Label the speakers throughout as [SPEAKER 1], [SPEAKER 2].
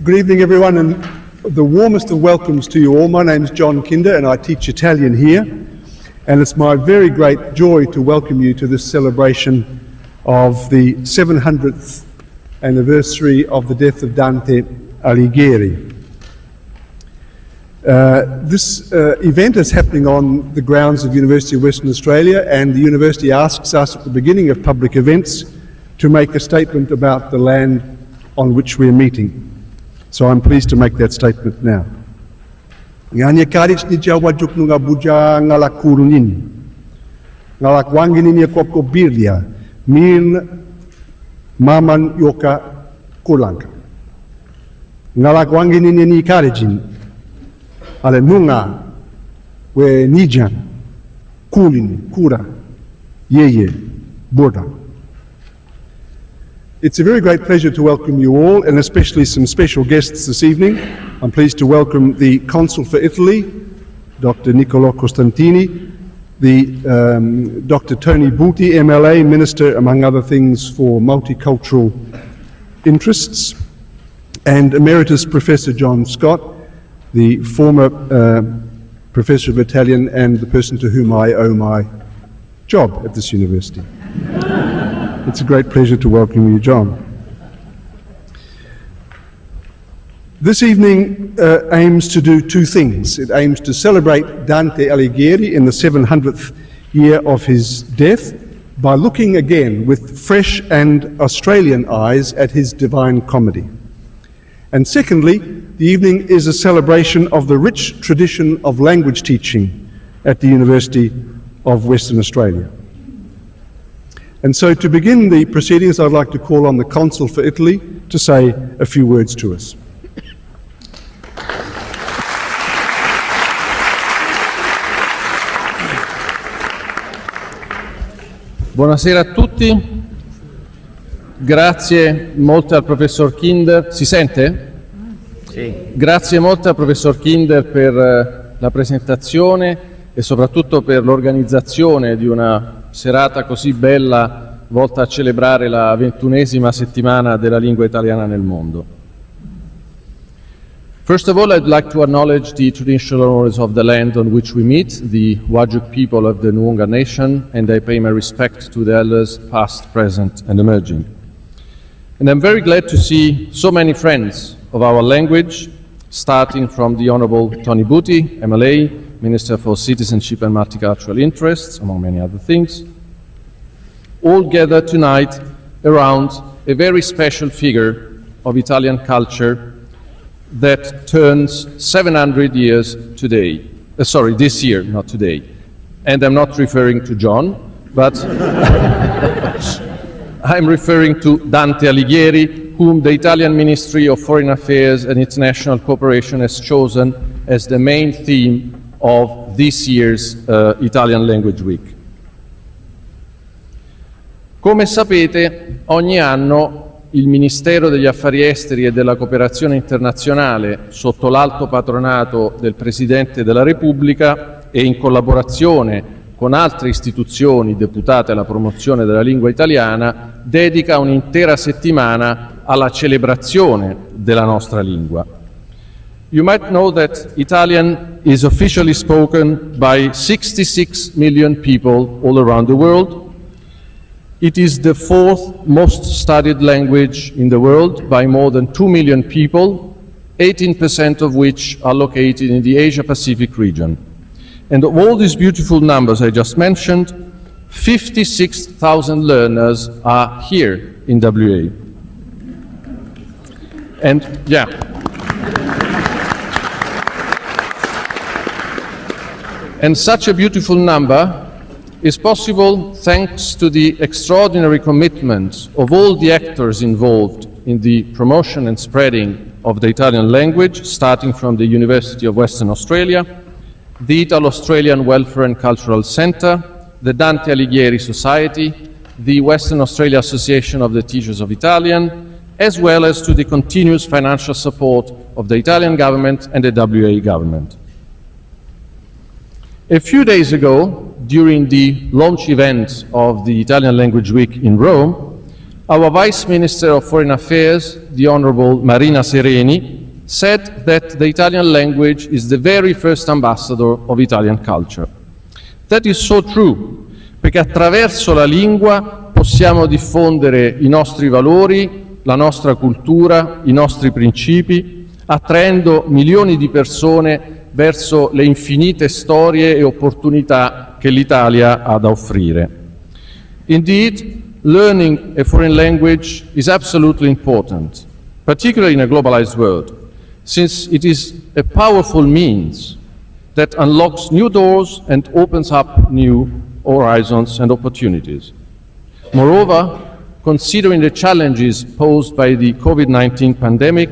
[SPEAKER 1] Good evening, everyone, and the warmest of welcomes to you all. My name is John Kinder, and I teach Italian here. And it's my very great joy to welcome you to this celebration of the 700th anniversary of the death of Dante Alighieri. This event is happening on the grounds of University of Western Australia, and the university asks us at the beginning of public events to make a statement about the land on which we're meeting. So I'm pleased to make that statement now. Nganya karich ni jawa juk nunga buja ngalakuru nini. Ngalakwangi nini koko birlia. Min maman yoka kulanka. Ngalakwangi nini ni karijin. Ale nunga we nijan. Kulini, kura, yeye, borda. It's a very great pleasure to welcome you all, and especially some special guests this evening. I'm pleased to welcome the Consul for Italy, Dr. Niccolò Costantini, the Dr. Tony Buti, MLA, Minister, among other things, for Multicultural Interests, and Emeritus Professor John Scott, the former Professor of Italian and the person to whom I owe my job at this university. It's a great pleasure to welcome you, John. This evening aims to do two things. It aims to celebrate Dante Alighieri in the 700th year of his death by looking again with fresh and Australian eyes at his Divine Comedy. And secondly, the evening is a celebration of the rich tradition of language teaching at the University of Western Australia. And so to begin the proceedings, I'd like to call on the Consul for Italy to say a few words to us.
[SPEAKER 2] Buonasera a tutti, grazie molte al professor Kinder. Si sente? Sì. Grazie molte al professor Kinder per la presentazione e soprattutto per l'organizzazione di una serata così bella volta a celebrare la 21ª settimana della lingua italiana nel mondo. First of all, I'd like to acknowledge the traditional owners of the land on which we meet, the Whadjuk people of the Noongar Nation, and I pay my respect to the elders past, present, and emerging. And I'm very glad to see so many friends of our language, starting from the Honourable Tony Buti, MLA, Minister for Citizenship and Multicultural Interests, among many other things, all gathered tonight around a very special figure of Italian culture that turns 700 years today. This year, not today. And I'm not referring to John, but I'm referring to Dante Alighieri, whom the Italian Ministry of Foreign Affairs and International Cooperation has chosen as the main theme of this year's Italian Language Week. Come sapete, ogni anno il Ministero degli Affari Esteri e della Cooperazione Internazionale, sotto l'alto patronato del Presidente della Repubblica e in collaborazione con altre istituzioni deputate alla promozione della lingua italiana, dedica un'intera settimana alla celebrazione della nostra lingua. You might know that Italian is officially spoken by 66 million people all around the world. It is the fourth most studied language in the world by more than 2 million people, 18% of which are located in the Asia-Pacific region. And of all these beautiful numbers I just mentioned, 56,000 learners are here in WA. And yeah. And such a beautiful number is possible thanks to the extraordinary commitment of all the actors involved in the promotion and spreading of the Italian language, starting from the University of Western Australia, the Italo-Australian Welfare and Cultural Centre, the Dante Alighieri Society, the Western Australia Association of the Teachers of Italian, as well as to the continuous financial support of the Italian government and the WA government. A few days ago, during the launch event of the Italian Language Week in Rome, our Vice Minister of Foreign Affairs, the Honorable Marina Sereni, said that the Italian language is the very first ambassador of Italian culture. That is so true, perché attraverso la lingua possiamo diffondere i nostri valori, la nostra cultura, i nostri principi, attraendo milioni di persone verso le infinite storie e opportunità che l'Italia ha da offrire. Indeed, learning a foreign language is absolutely important, particularly in a globalized world, since it is a powerful means that unlocks new doors and opens up new horizons and opportunities. Moreover, considering the challenges posed by the COVID-19 pandemic,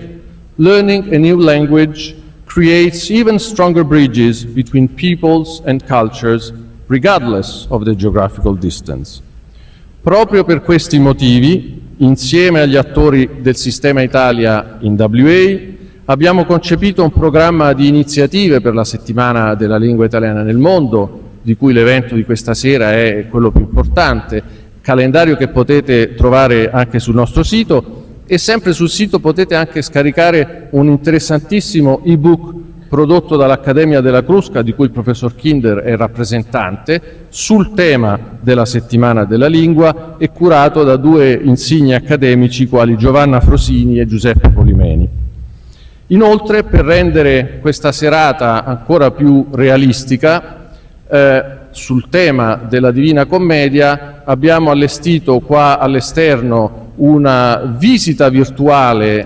[SPEAKER 2] learning a new language creates even stronger bridges between peoples and cultures, regardless of the geographical distance. Proprio per questi motivi, insieme agli attori del Sistema Italia in WA, abbiamo concepito un programma di iniziative per la settimana della lingua italiana nel mondo, di cui l'evento di questa sera è quello più importante, calendario che potete trovare anche sul nostro sito, e sempre sul sito potete anche scaricare un interessantissimo ebook prodotto dall'Accademia della Crusca, di cui il professor Kinder è rappresentante, sul tema della settimana della lingua e curato da due insigni accademici quali Giovanna Frosini e Giuseppe Polimeni. Inoltre, per rendere questa serata ancora più realistica, sul tema della Divina Commedia abbiamo allestito qua all'esterno una visita virtuale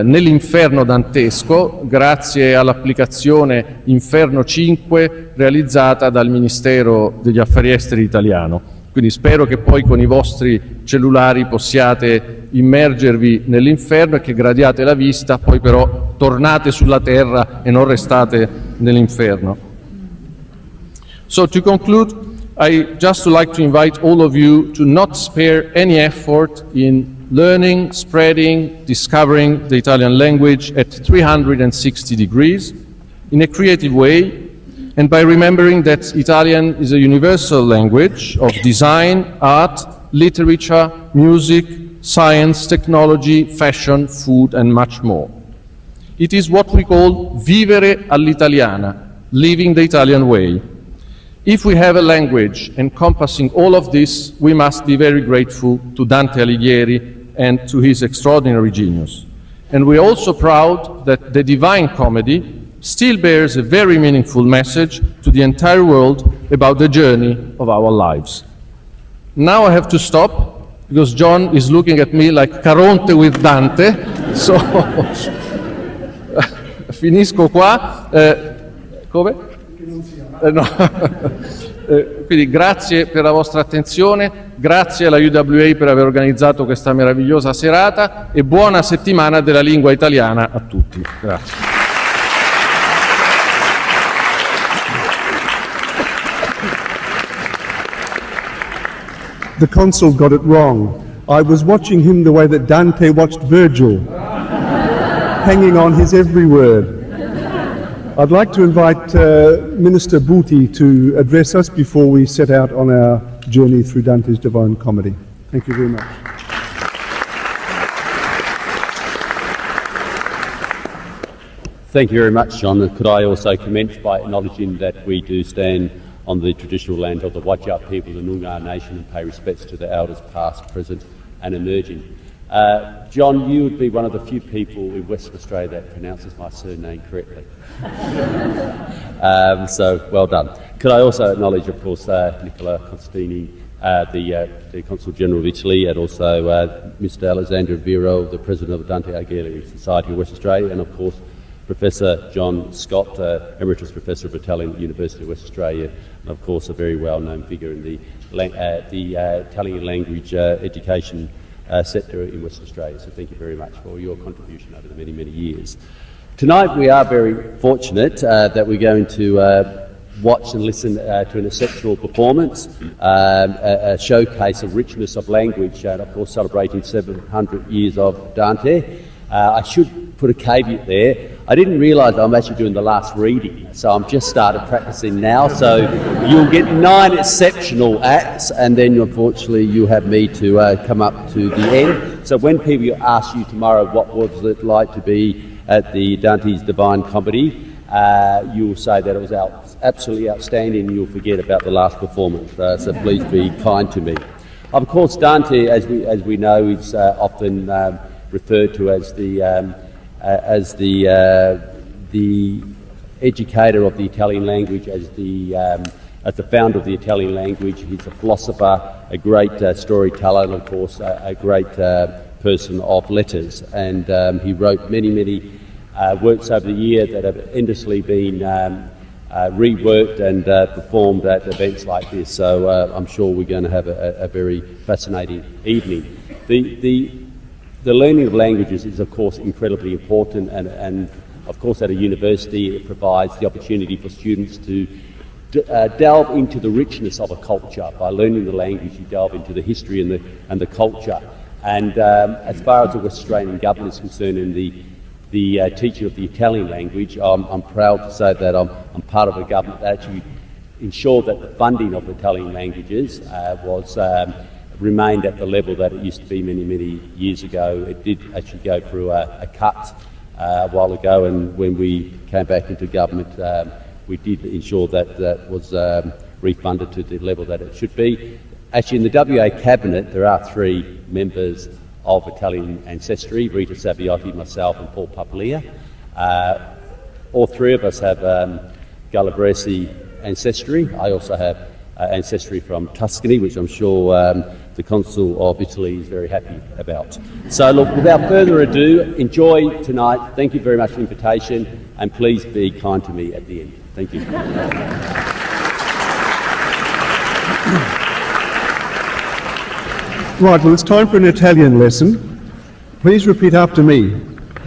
[SPEAKER 2] nell'inferno dantesco grazie all'applicazione Inferno 5 realizzata dal Ministero degli Affari Esteri italiano. Quindi spero che poi con i vostri cellulari possiate immergervi nell'inferno e che gradiate la vista, poi però tornate sulla terra e non restate nell'inferno. So to conclude, I just would like to invite all of you to not spare any effort in learning, spreading, discovering the Italian language at 360 degrees in a creative way, and by remembering that Italian is a universal language of design, art, literature, music, science, technology, fashion, food, and much more. It is what we call vivere all'italiana, living the Italian way. If we have a language encompassing all of this, we must be very grateful to Dante Alighieri and to his extraordinary genius. And we are also proud that the Divine Comedy still bears a very meaningful message to the entire world about the journey of our lives. Now I have to stop because John is looking at me like Caronte with Dante, so finisco qua. Come? No. Quindi grazie per la vostra attenzione, grazie alla UWA per aver organizzato questa meravigliosa serata e buona settimana della lingua italiana a tutti. Grazie.
[SPEAKER 1] The consul got it wrong. I was watching him the way that Dante watched Virgil, hanging on his every word. I'd like to invite Minister Buti to address us before we set out on our journey through Dante's Divine Comedy. Thank you very much.
[SPEAKER 3] Thank you very much, John. And could I also commence by acknowledging that we do stand on the traditional land of the Whadjuk people, the Noongar Nation, and pay respects to the elders past, present and emerging. John, you would be one of the few people in Western Australia that pronounces my surname correctly. So, well done. Could I also acknowledge, of course, Nicola Costini, the Consul General of Italy, and also Mr. Alessandro Vero, the President of the Dante Alighieri Society of West Australia, and of course Professor John Scott, Emeritus Professor of Italian at the University of West Australia, and of course a very well-known figure in the Italian language education sector in Western Australia. So thank you very much for your contribution over the many, many years. Tonight we are very fortunate that we're going to watch and listen to an exceptional performance, a showcase of richness of language, and of course celebrating 700 years of Dante. I should put a caveat there. I didn't realise I'm actually doing the last reading, so I'm just started practicing now. So you'll get 9 exceptional acts, and then unfortunately you have me to come up to the end. So when people ask you tomorrow what was it like to be at the Dante's Divine Comedy, you'll say that it was absolutely outstanding, and you'll forget about the last performance. So please be kind to me. Of course, Dante, as we know, is often referred to as the educator of the Italian language, as the founder of the Italian language. He's a philosopher, a great storyteller, and of course a great person of letters. And he wrote many works over the year that have endlessly been reworked and performed at events like this. So I'm sure we're going to have a very fascinating evening. The learning of languages is, of course, incredibly important, and of course, at a university, it provides the opportunity for students to delve into the richness of a culture. By learning the language, you delve into the history and the culture. And as far as the West Australian government is concerned, and the teaching of the Italian language, I'm proud to say that I'm part of a government that actually ensured that the funding of Italian languages remained at the level that it used to be many years ago. It did actually go through a cut a while ago, and when we came back into government, we did ensure that was refunded to the level that it should be. Actually, in the WA Cabinet, there are 3 members of Italian ancestry: Rita Saviotti, myself, and Paul Papalia. All 3 of us have Galabrese ancestry. I also have ancestry from Tuscany, which I'm sure the Consul of Italy is very happy about. So look, without further ado, enjoy tonight. Thank you very much for the invitation, and please be kind to me at the end. Thank you.
[SPEAKER 1] Right, well, it's time for an Italian lesson. Please repeat after me.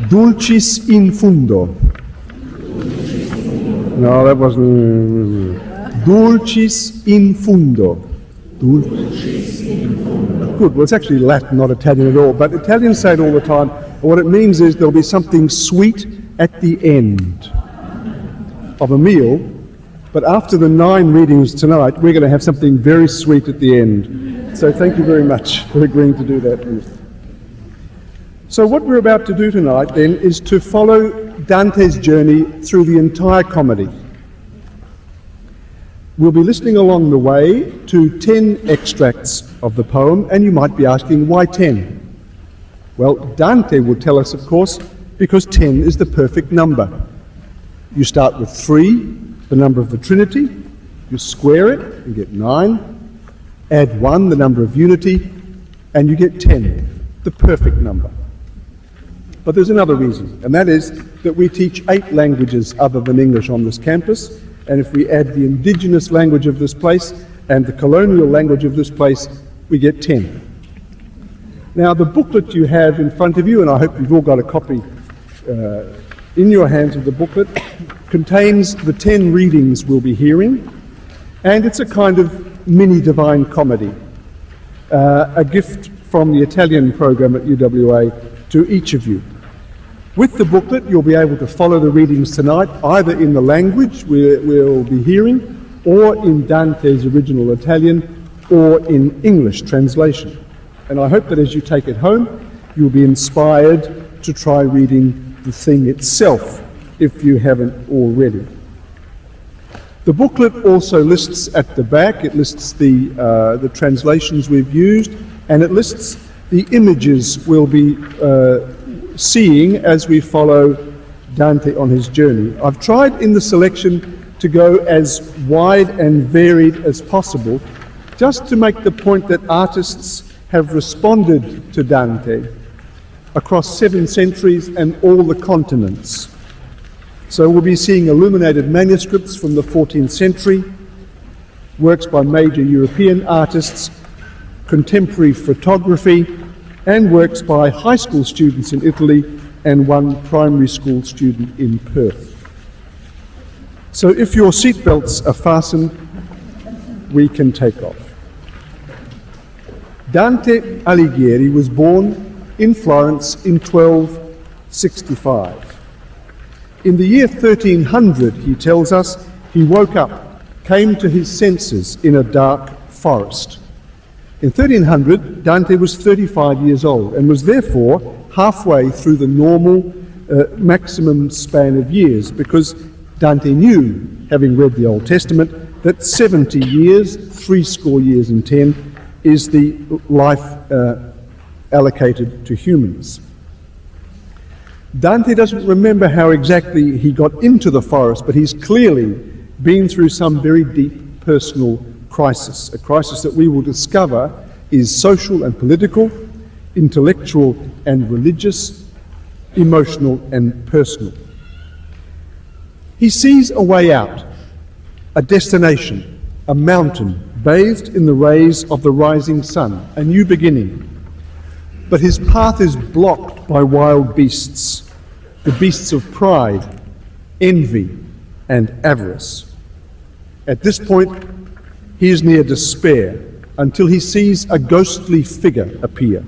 [SPEAKER 1] Dulcis in fundo. No, that wasn't... Dulcis in fundo. Dulcis in fundo. Good, well, it's actually Latin, not Italian at all, but Italians say it all the time, and what it means is there'll be something sweet at the end of a meal, but after the 9 readings tonight, we're going to have something very sweet at the end. So thank you very much for agreeing to do that, Ruth. So what we're about to do tonight, then, is to follow Dante's journey through the entire comedy. We'll be listening along the way to 10 extracts of the poem, and you might be asking, why 10? Well, Dante will tell us, of course, because 10 is the perfect number. You start with 3, the number of the Trinity, you square it and get 9, add 1, the number of unity, and you get 10, the perfect number. But there's another reason, and that is that we teach 8 languages other than English on this campus, and if we add the indigenous language of this place and the colonial language of this place, we get 10. Now, the booklet you have in front of you, and I hope you've all got a copy in your hands of the booklet, contains the 10 readings we'll be hearing, and it's a kind of mini divine comedy, a gift from the Italian program at UWA to each of you. With the booklet, you'll be able to follow the readings tonight, either in the language we'll be hearing, or in Dante's original Italian, or in English translation. And I hope that as you take it home, you'll be inspired to try reading the thing itself, if you haven't already. The booklet also lists at the back, it lists the translations we've used, and it lists the images we'll be seeing as we follow Dante on his journey. I've tried in the selection to go as wide and varied as possible, just to make the point that artists have responded to Dante across 7 centuries and all the continents. So we'll be seeing illuminated manuscripts from the 14th century, works by major European artists, contemporary photography, and works by high school students in Italy and 1 primary school student in Perth. So if your seatbelts are fastened, we can take off. Dante Alighieri was born in Florence in 1265. In the year 1300, he tells us, he woke up, came to his senses in a dark forest. In 1300, Dante was 35 years old and was therefore halfway through the normal maximum span of years, because Dante knew, having read the Old Testament, that 70 years, 70 years and 10, is the life allocated to humans. Dante doesn't remember how exactly he got into the forest, but he's clearly been through some very deep personal crisis, a crisis that we will discover is social and political, intellectual and religious, emotional and personal. He sees a way out, a destination, a mountain bathed in the rays of the rising sun, a new beginning. But his path is blocked by wild beasts, the beasts of pride, envy, and avarice. At this point, he is near despair until he sees a ghostly figure appear.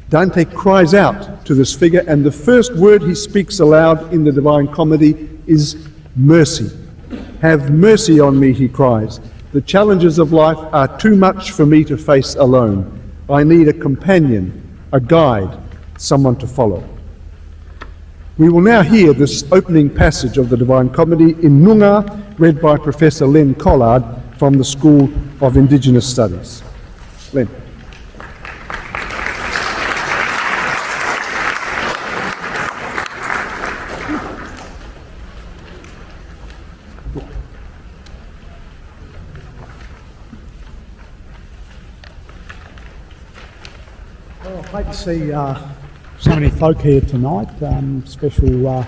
[SPEAKER 1] Dante cries out to this figure, and the first word he speaks aloud in the Divine Comedy is mercy. Have mercy on me, he cries. The challenges of life are too much for me to face alone. I need a companion, a guide, someone to follow. We will now hear this opening passage of the Divine Comedy in Noongar, read by Professor Len Collard from the School of Indigenous Studies. Len.
[SPEAKER 4] Great to see so many folk here tonight. Special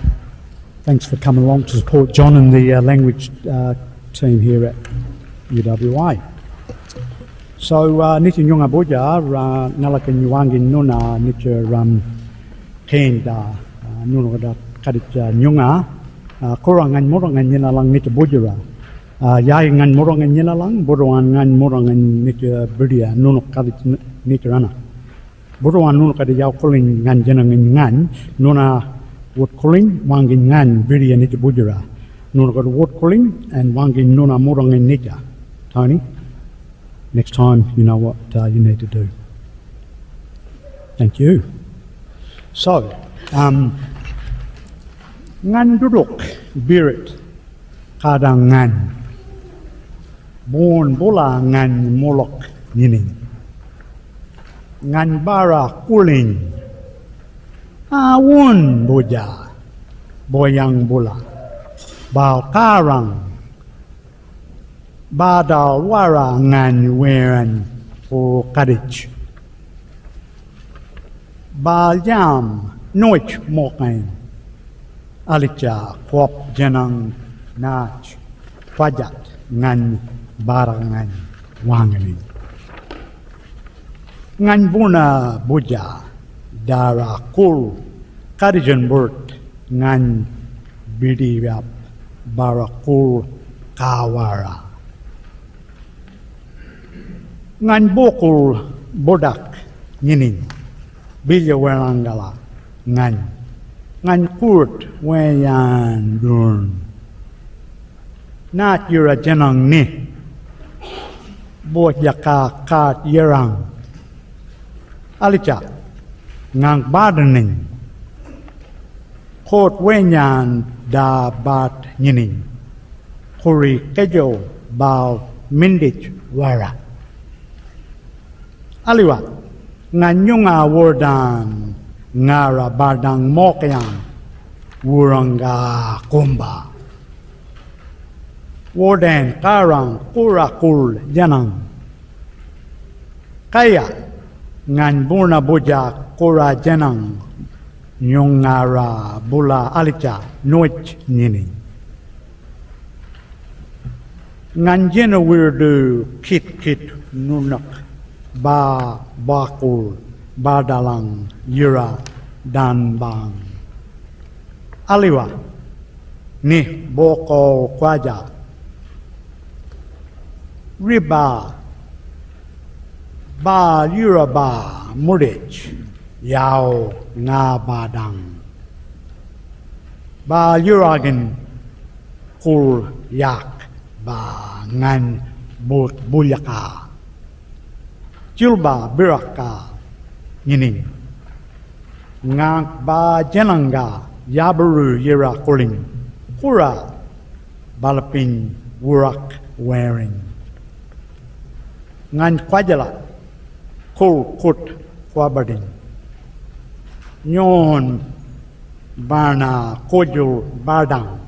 [SPEAKER 4] thanks for coming along to support John and the language team here at UWA. So, niti nyunga boja nalaka nyuangin nuna niti kenda nuna da kadit nyunga korangan morangan yinalang niti bojara yaingan morangan yinalang borangan morangan niti berdia nuna kadit niti rana. Bodoan nuna kada yaw koling ngan jenang ngan nuna wot koling wangin ngan viria nita bujara nuna kada wot koling and wangin nuna morang nita. Tony, next time you know what you need to do. Thank you. So, ngan duduk birit kadang ngan born bola ngan molok nining. Ngan bara kuling awun boja boyang bola bal karang badal wara ngan weran o kadich bal jam noich mokain alicha kop janang nach pajat ngan bara ngan wangani ngan buna boja dara kul karijan burt ngan bidi rap barakul kawara ngan bokul bodak ninin bilya werangala ngan kurt weyan durn nat yura janang ni bot yaka kat yerang alicha ngang badaning khot wenyan da bat nyinin khori kejo bao mindich wara aliwa nganyunga wordan ngara badang mokyan wuranga kumba warden karang kurakul janang kaya ngan burna boja kora janang nyongara bula alicha noich nini ngan jena wirdu kit nunak ba bakul badalang yura dan bang aliwa ni boko kwaja riba ba yura ba mudich yao nga badang ba yuragan kul yak ba ngan bulyaka julba biraka yining ngak ba jananga yabaru yira kuling kura balapin wurak wearing ngan kwajala kul kut kwabading nyon Barna kojul badang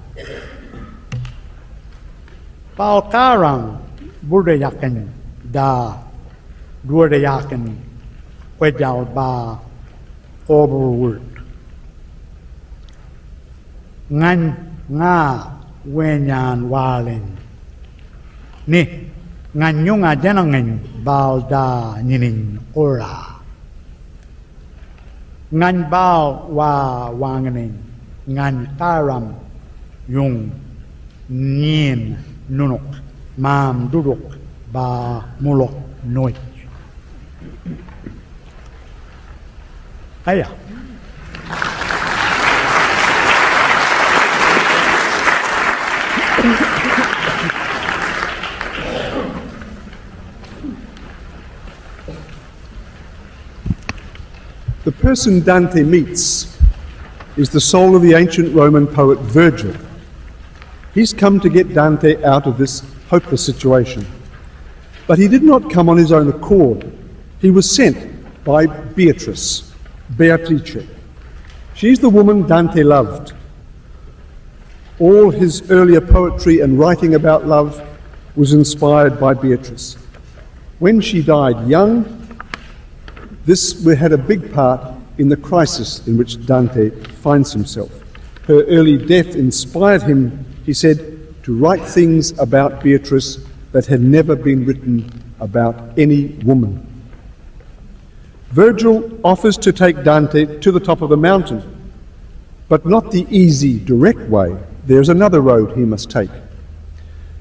[SPEAKER 4] Palkarang budayakan da duadayakan kwejal ba overword ngan nga wenyan walin ni ngan nyunga janangin balda nining ora ngan bao wa wanganin ngan taram yung nien nunok mam duduk ba mulok noit aya
[SPEAKER 1] The person Dante meets is the soul of the ancient Roman poet Virgil. He's come to get Dante out of this hopeless situation. But he did not come on his own accord. He was sent by Beatrice. She's the woman Dante loved. All his earlier poetry and writing about love was inspired by Beatrice. When she died young, this had a big part in the crisis in which Dante finds himself. Her early death inspired him, he said, to write things about Beatrice that had never been written about any woman. Virgil offers to take Dante to the top of the mountain, but not the easy, direct way. There's another road he must take.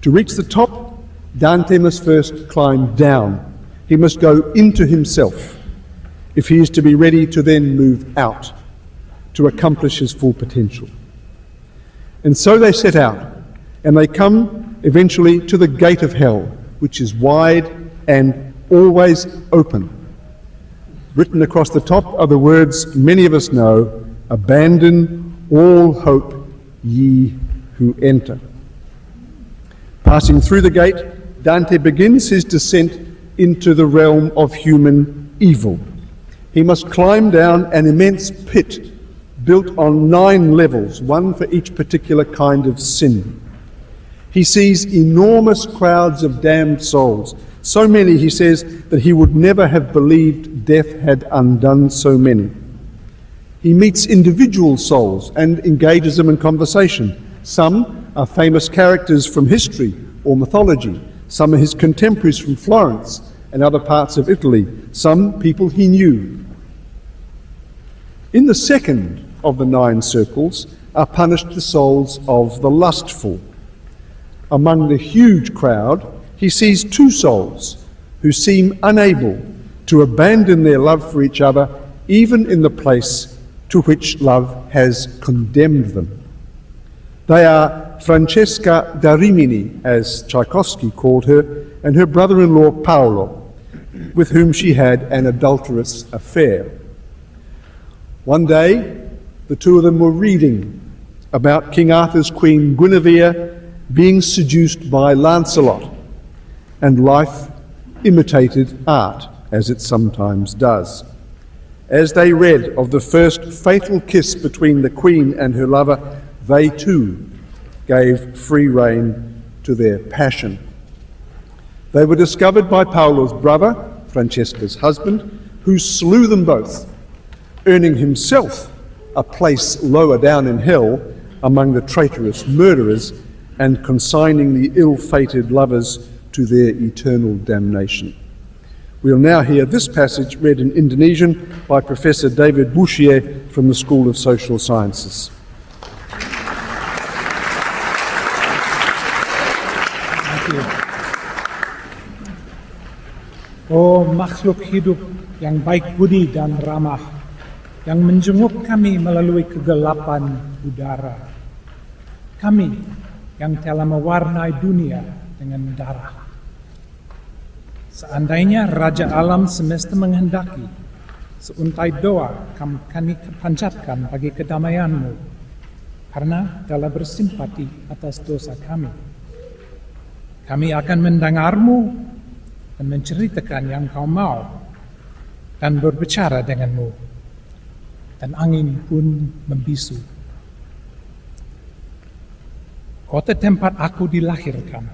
[SPEAKER 1] To reach the top, Dante must first climb down. He must go into himself if he is to be ready to then move out, to accomplish his full potential. And so they set out, and they come eventually to the gate of hell, which is wide and always open. Written across the top are the words many of us know, "Abandon all hope, ye who enter." Passing through the gate, Dante begins his descent into the realm of human evil. He must climb down an immense pit built on 9 levels, one for each particular kind of sin. He sees enormous crowds of damned souls, so many, he says, that he would never have believed death had undone so many. He meets individual souls and engages them in conversation. Some are famous characters from history or mythology. Some are his contemporaries from Florence and other parts of Italy. Some people he knew. In the second of the 9 circles are punished the souls of the lustful. Among the huge crowd, he sees 2 souls who seem unable to abandon their love for each other, even in the place to which love has condemned them. They are Francesca da Rimini, as Tchaikovsky called her, and her brother-in-law Paolo, with whom she had an adulterous affair. One day, the 2 of them were reading about King Arthur's queen Guinevere being seduced by Lancelot, and life imitated art, as it sometimes does. As they read of the first fatal kiss between the queen and her lover, they too gave free rein to their passion. They were discovered by Paolo's brother, Francesca's husband, who slew them both, earning himself a place lower down in hell among the traitorous murderers and consigning the ill-fated lovers to their eternal damnation. We'll now hear this passage read in Indonesian by Professor David Bouchier from the School of Social Sciences.
[SPEAKER 5] Oh makhluk hidup yang baik budi dan ramah, yang menjenguk kami melalui kegelapan udara. Kami yang telah mewarnai dunia dengan darah. Seandainya Raja Alam Semesta menghendaki, seuntai doa kami panjatkan bagi kedamaianmu, karena telah bersimpati atas dosa kami. Kami akan mendengarmu dan menceritakan yang kau mau, dan berbicara denganmu, dan angin pun membisu. Kota tempat aku dilahirkan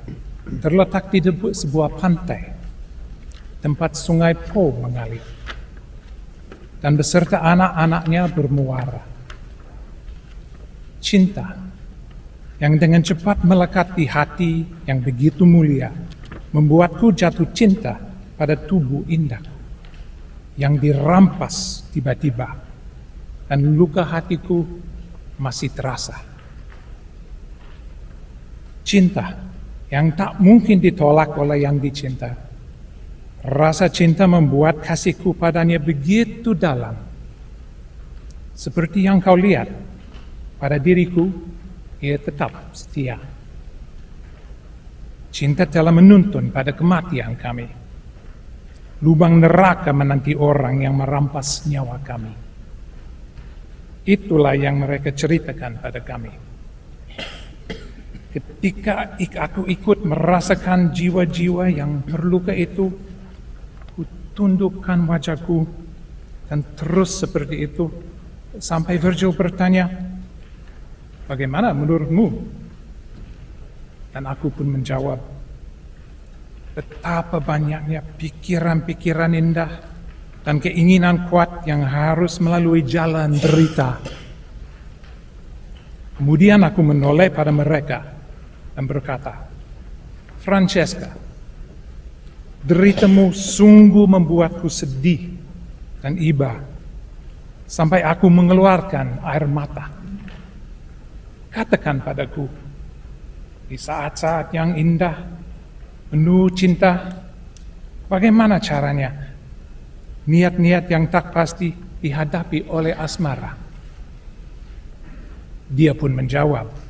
[SPEAKER 5] terletak di debu sebuah pantai, tempat sungai Po mengalir, dan beserta anak-anaknya bermuara. Cinta yang dengan cepat melekat di hati yang begitu mulia, membuatku jatuh cinta pada tubuh indahku yang dirampas tiba-tiba, dan luka hatiku masih terasa. Cinta yang tak mungkin ditolak oleh yang dicinta. Rasa cinta membuat kasihku padanya begitu dalam. Seperti yang kau lihat pada diriku, ia tetap setia. Cinta telah menuntun pada kematian kami. Lubang neraka menanti orang yang merampas nyawa kami. Itulah yang mereka ceritakan pada kami. Ketika aku ikut merasakan jiwa-jiwa yang terluka itu, ku tundukkan wajahku dan terus seperti itu sampai Virgil bertanya, "Bagaimana menurutmu?" Dan aku pun menjawab, betapa banyaknya pikiran-pikiran indah dan keinginan kuat yang harus melalui jalan derita. Kemudian aku menoleh pada mereka dan berkata, "Francesca, deritamu sungguh membuatku sedih dan iba, sampai aku mengeluarkan air mata. Katakan padaku, di saat-saat yang indah, penuh cinta, bagaimana caranya niat-niat yang tak pasti dihadapi oleh asmara?" Dia pun menjawab,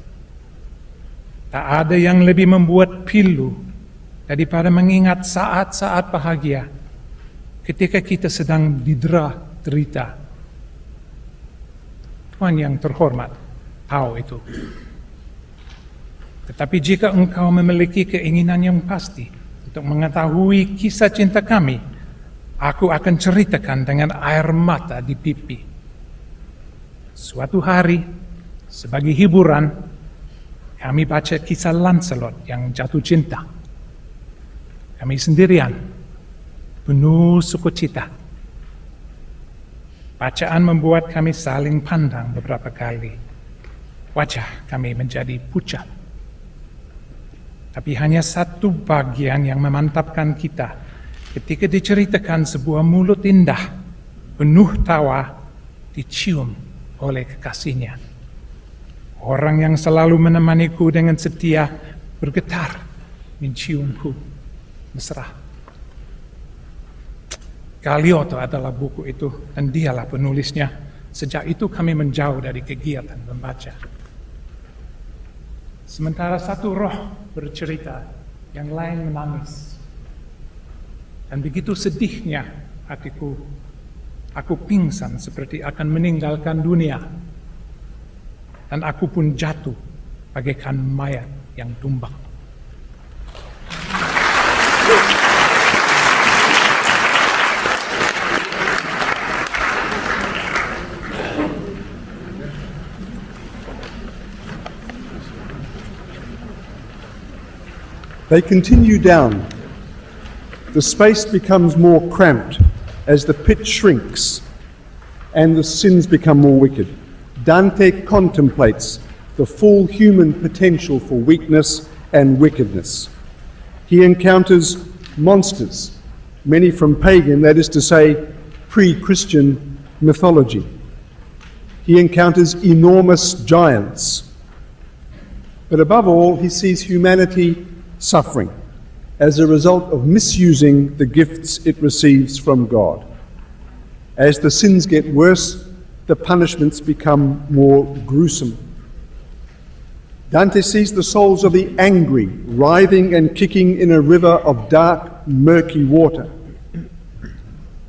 [SPEAKER 5] "Tak ada yang lebih membuat pilu daripada mengingat saat-saat bahagia ketika kita sedang didera derita." Tuan yang terhormat tahu itu. Tetapi jika engkau memiliki keinginan yang pasti untuk mengetahui kisah cinta kami, aku akan ceritakan dengan air mata di pipi. Suatu hari, sebagai hiburan, kami baca kisah Lancelot yang jatuh cinta. Kami sendirian, penuh sukacita. Bacaan membuat kami saling pandang beberapa kali. Wajah kami menjadi pucat. Tapi hanya satu bagian yang memantapkan kita ketika diceritakan sebuah mulut indah, penuh tawa, dicium oleh kekasihnya. Orang yang selalu menemaniku dengan setia bergetar menciumku mesra. Galiotto adalah buku itu dan dialah penulisnya. Sejak itu kami menjauh dari kegiatan membaca. Sementara satu roh bercerita, yang lain menangis. Dan begitu sedihnya hatiku, aku pingsan seperti akan meninggalkan dunia. Dan aku pun jatuh bagaikan mayat yang tumbang.
[SPEAKER 1] They continue down. The space becomes more cramped as the pit shrinks and the sins become more wicked. Dante contemplates the full human potential for weakness and wickedness. He encounters monsters, many from pagan, that is to say, pre-Christian mythology. He encounters enormous giants. But above all, he sees humanity suffering as a result of misusing the gifts it receives from God. As the sins get worse, the punishments become more gruesome. Dante sees the souls of the angry writhing and kicking in a river of dark, murky water.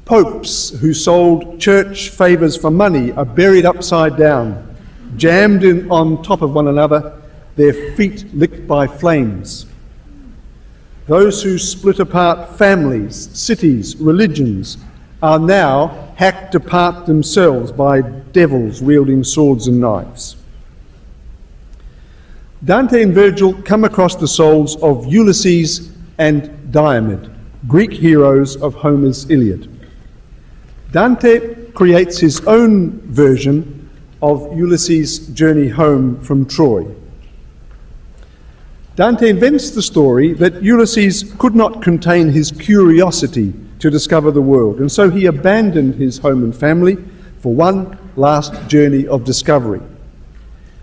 [SPEAKER 1] Popes who sold church favours for money are buried upside down, jammed in on top of one another, their feet licked by flames. Those who split apart families, cities, religions are now hacked apart themselves by devils wielding swords and knives. Dante and Virgil come across the souls of Ulysses and Diomed, Greek heroes of Homer's Iliad. Dante creates his own version of Ulysses' journey home from Troy. Dante invents the story that Ulysses could not contain his curiosity to discover the world, and so he abandoned his home and family for one last journey of discovery.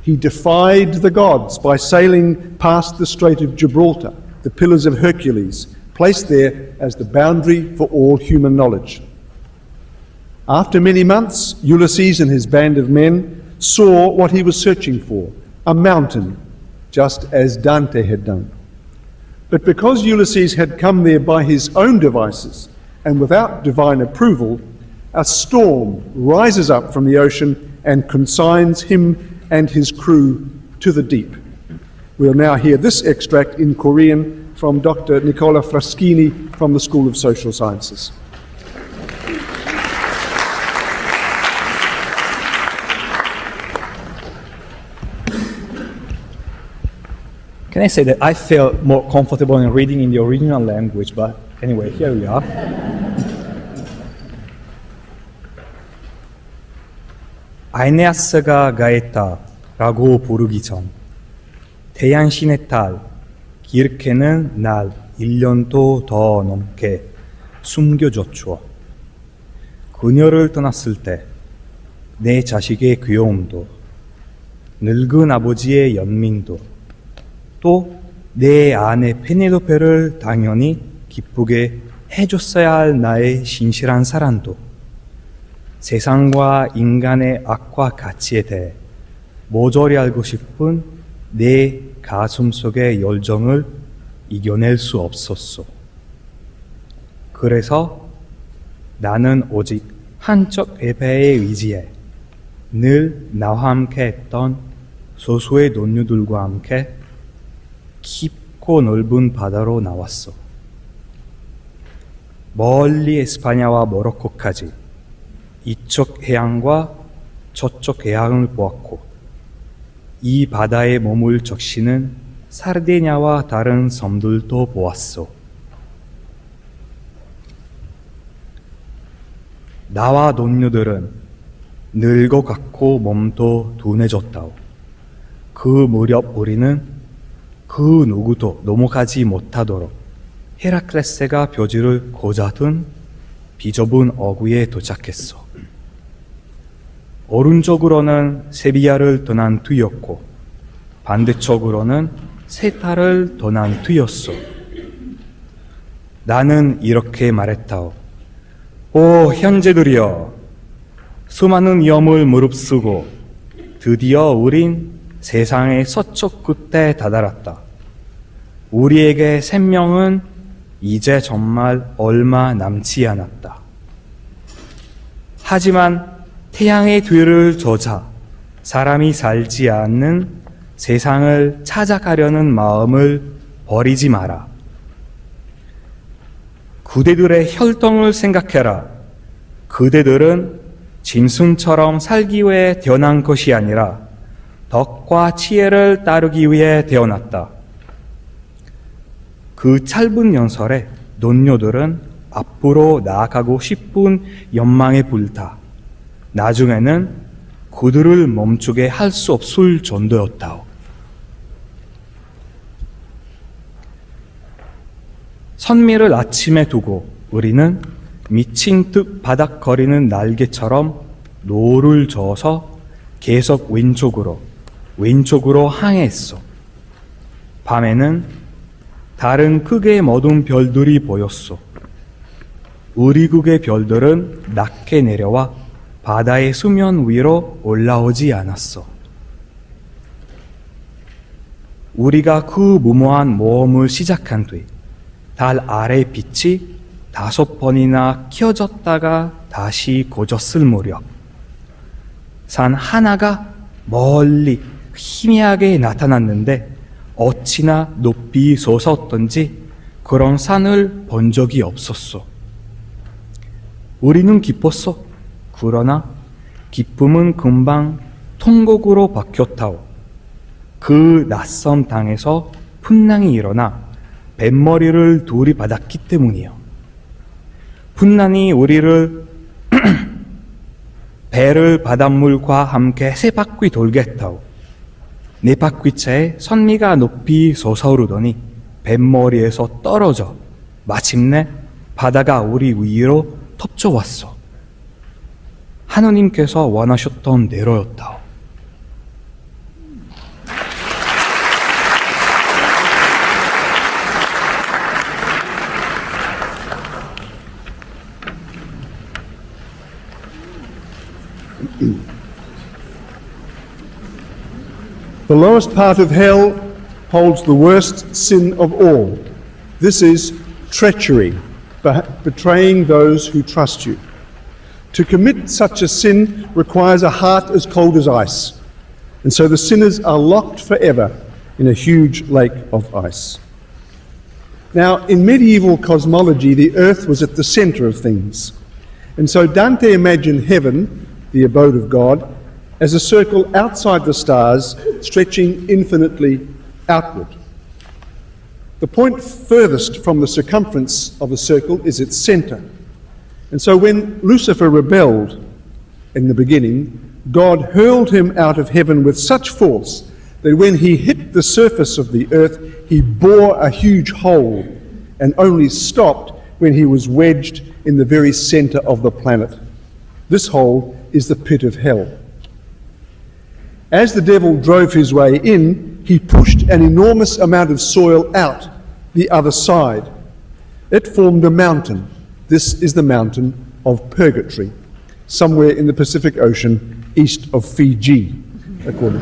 [SPEAKER 1] He defied the gods by sailing past the Strait of Gibraltar, the Pillars of Hercules, placed there as the boundary for all human knowledge. After many months, Ulysses and his band of men saw what he was searching for, a mountain, just as Dante had done. But because Ulysses had come there by his own devices and without divine approval, a storm rises up from the ocean and consigns him and his crew to the deep. We'll now hear this extract in Korean from Dr. Nicola Fraschini from the School of Social Sciences.
[SPEAKER 6] Can I say that I felt more comfortable in reading in the original language, but anyway, here we are. 아에네아스가 가했다라고 부르기 전 태양신의 딸 기르케는 날 1년도 더 넘게 숨겨줬죠. 그녀를 떠났을 때 내 자식의 귀여움도 늙은 아버지의 연민도 또 내 아내 페네로페를 당연히 기쁘게 해줬어야 할 나의 신실한 사랑도 세상과 인간의 악과 가치에 대해 모조리 알고 싶은 내 가슴 속의 열정을 이겨낼 수 없었소. 그래서 나는 오직 한쪽 예배에 의지해 늘 나와 함께 했던 소수의 논유들과 함께 깊고 넓은 바다로 나왔어. 멀리 에스파냐와 모로코까지 이쪽 해양과 저쪽 해양을 보았고 이 바다에 머물 적시는 사르디냐와 다른 섬들도 보았소. 나와 논유들은 늙어갔고 몸도 둔해졌다오. 그 무렵 우리는 그 누구도 넘어가지 못하도록 헤라클레스가 벼지를 고자든 비좁은 어구에 도착했어. 오른쪽으로는 세비야를 떠난 뒤였고 반대쪽으로는 세타를 떠난 뒤였어. 나는 이렇게 말했다오. 오 현재들이여, 수많은 위험을 무릅쓰고 드디어 우린 세상의 서쪽 끝에 다다랐다. 우리에게 생명은 이제 정말 얼마 남지 않았다. 하지만 태양의 뒤를 조자 사람이 살지 않는 세상을 찾아가려는 마음을 버리지 마라. 그대들의 혈통을 생각해라. 그대들은 짐승처럼 살기 위해 태어난 것이 아니라 덕과 지혜를 따르기 위해 태어났다. 그 짧은 연설에 논녀들은 앞으로 나아가고 싶은 연망에 불타 나중에는 그들을 멈추게 할 수 없을 정도였다오. 선미를 아침에 두고 우리는 미친 듯 바닥거리는 날개처럼 노를 저어서 계속 왼쪽으로 항해했어. 밤에는 다른 크게 모든 별들이 보였어. 우리 국의 별들은 낮게 내려와 바다의 수면 위로 올라오지 않았어. 우리가 그 무모한 모험을 시작한 뒤 달 아래 빛이 5번이나 켜졌다가 다시 꺼졌을 무렵 산 하나가 멀리 희미하게 나타났는데 어찌나 높이 솟았던지 그런 산을 본 적이 없었소. 우리는 기뻤어. 그러나 기쁨은 금방 통곡으로 바뀌었다오. 그 낯선 땅에서 풍랑이 일어나 뱃머리를 들이받았기 때문이요. 풍랑이 우리를 배를 바닷물과 함께 세 바퀴 돌게 했다오. 네 바퀴차에 선미가 높이 솟아오르더니 뱃머리에서 떨어져 마침내 바다가 우리 위로 덮쳐왔어. 하느님께서 원하셨던 대로였다오.
[SPEAKER 1] The lowest part of hell holds the worst sin of all. This is treachery, betraying those who trust you. To commit such a sin requires a heart as cold as ice, and so the sinners are locked forever in a huge lake of ice. Now, in medieval cosmology, the earth was at the center of things, and so Dante imagined heaven, the abode of God, as a circle outside the stars, stretching infinitely outward. The point furthest from the circumference of a circle is its center. And so when Lucifer rebelled in the beginning, God hurled him out of heaven with such force that when he hit the surface of the earth, he bore a huge hole and only stopped when he was wedged in the very center of the planet. This hole is the pit of hell. As the devil drove his way in, he pushed an enormous amount of soil out the other side. It formed a mountain. This is the mountain of purgatory, somewhere in the Pacific Ocean east of Fiji, according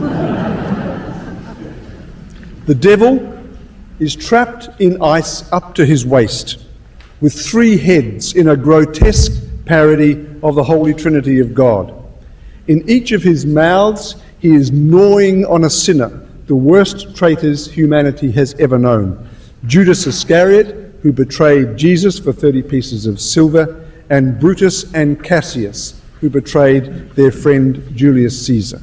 [SPEAKER 1] The devil is trapped in ice up to his waist, with 3 heads in a grotesque parody of the Holy Trinity of God. In each of his mouths, he is gnawing on a sinner, the worst traitors humanity has ever known. Judas Iscariot, who betrayed Jesus for 30 pieces of silver, and Brutus and Cassius, who betrayed their friend Julius Caesar.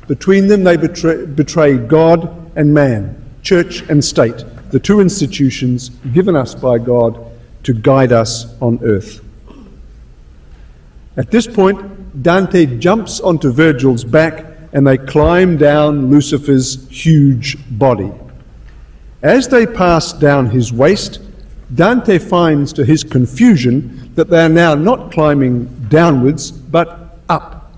[SPEAKER 1] Between them, they betrayed God and man, church and state, the 2 institutions given us by God to guide us on earth. At this point, Dante jumps onto Virgil's back and they climb down Lucifer's huge body. As they pass down his waist, Dante finds to his confusion that they are now not climbing downwards, but up.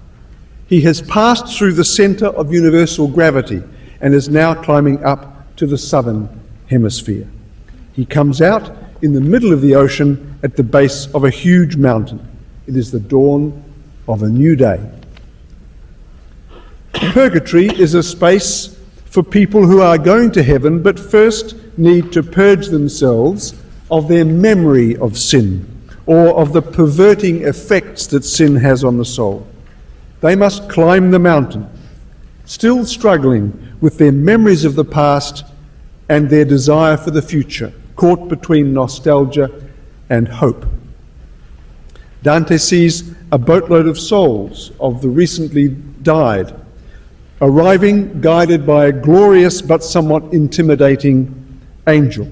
[SPEAKER 1] He has passed through the center of universal gravity and is now climbing up to the southern hemisphere. He comes out in the middle of the ocean at the base of a huge mountain. It is the dawn of a new day. Purgatory is a space for people who are going to heaven but first need to purge themselves of their memory of sin or of the perverting effects that sin has on the soul. They must climb the mountain, still struggling with their memories of the past and their desire for the future, caught between nostalgia and hope. Dante sees a boatload of souls of the recently died, arriving guided by a glorious but somewhat intimidating angel.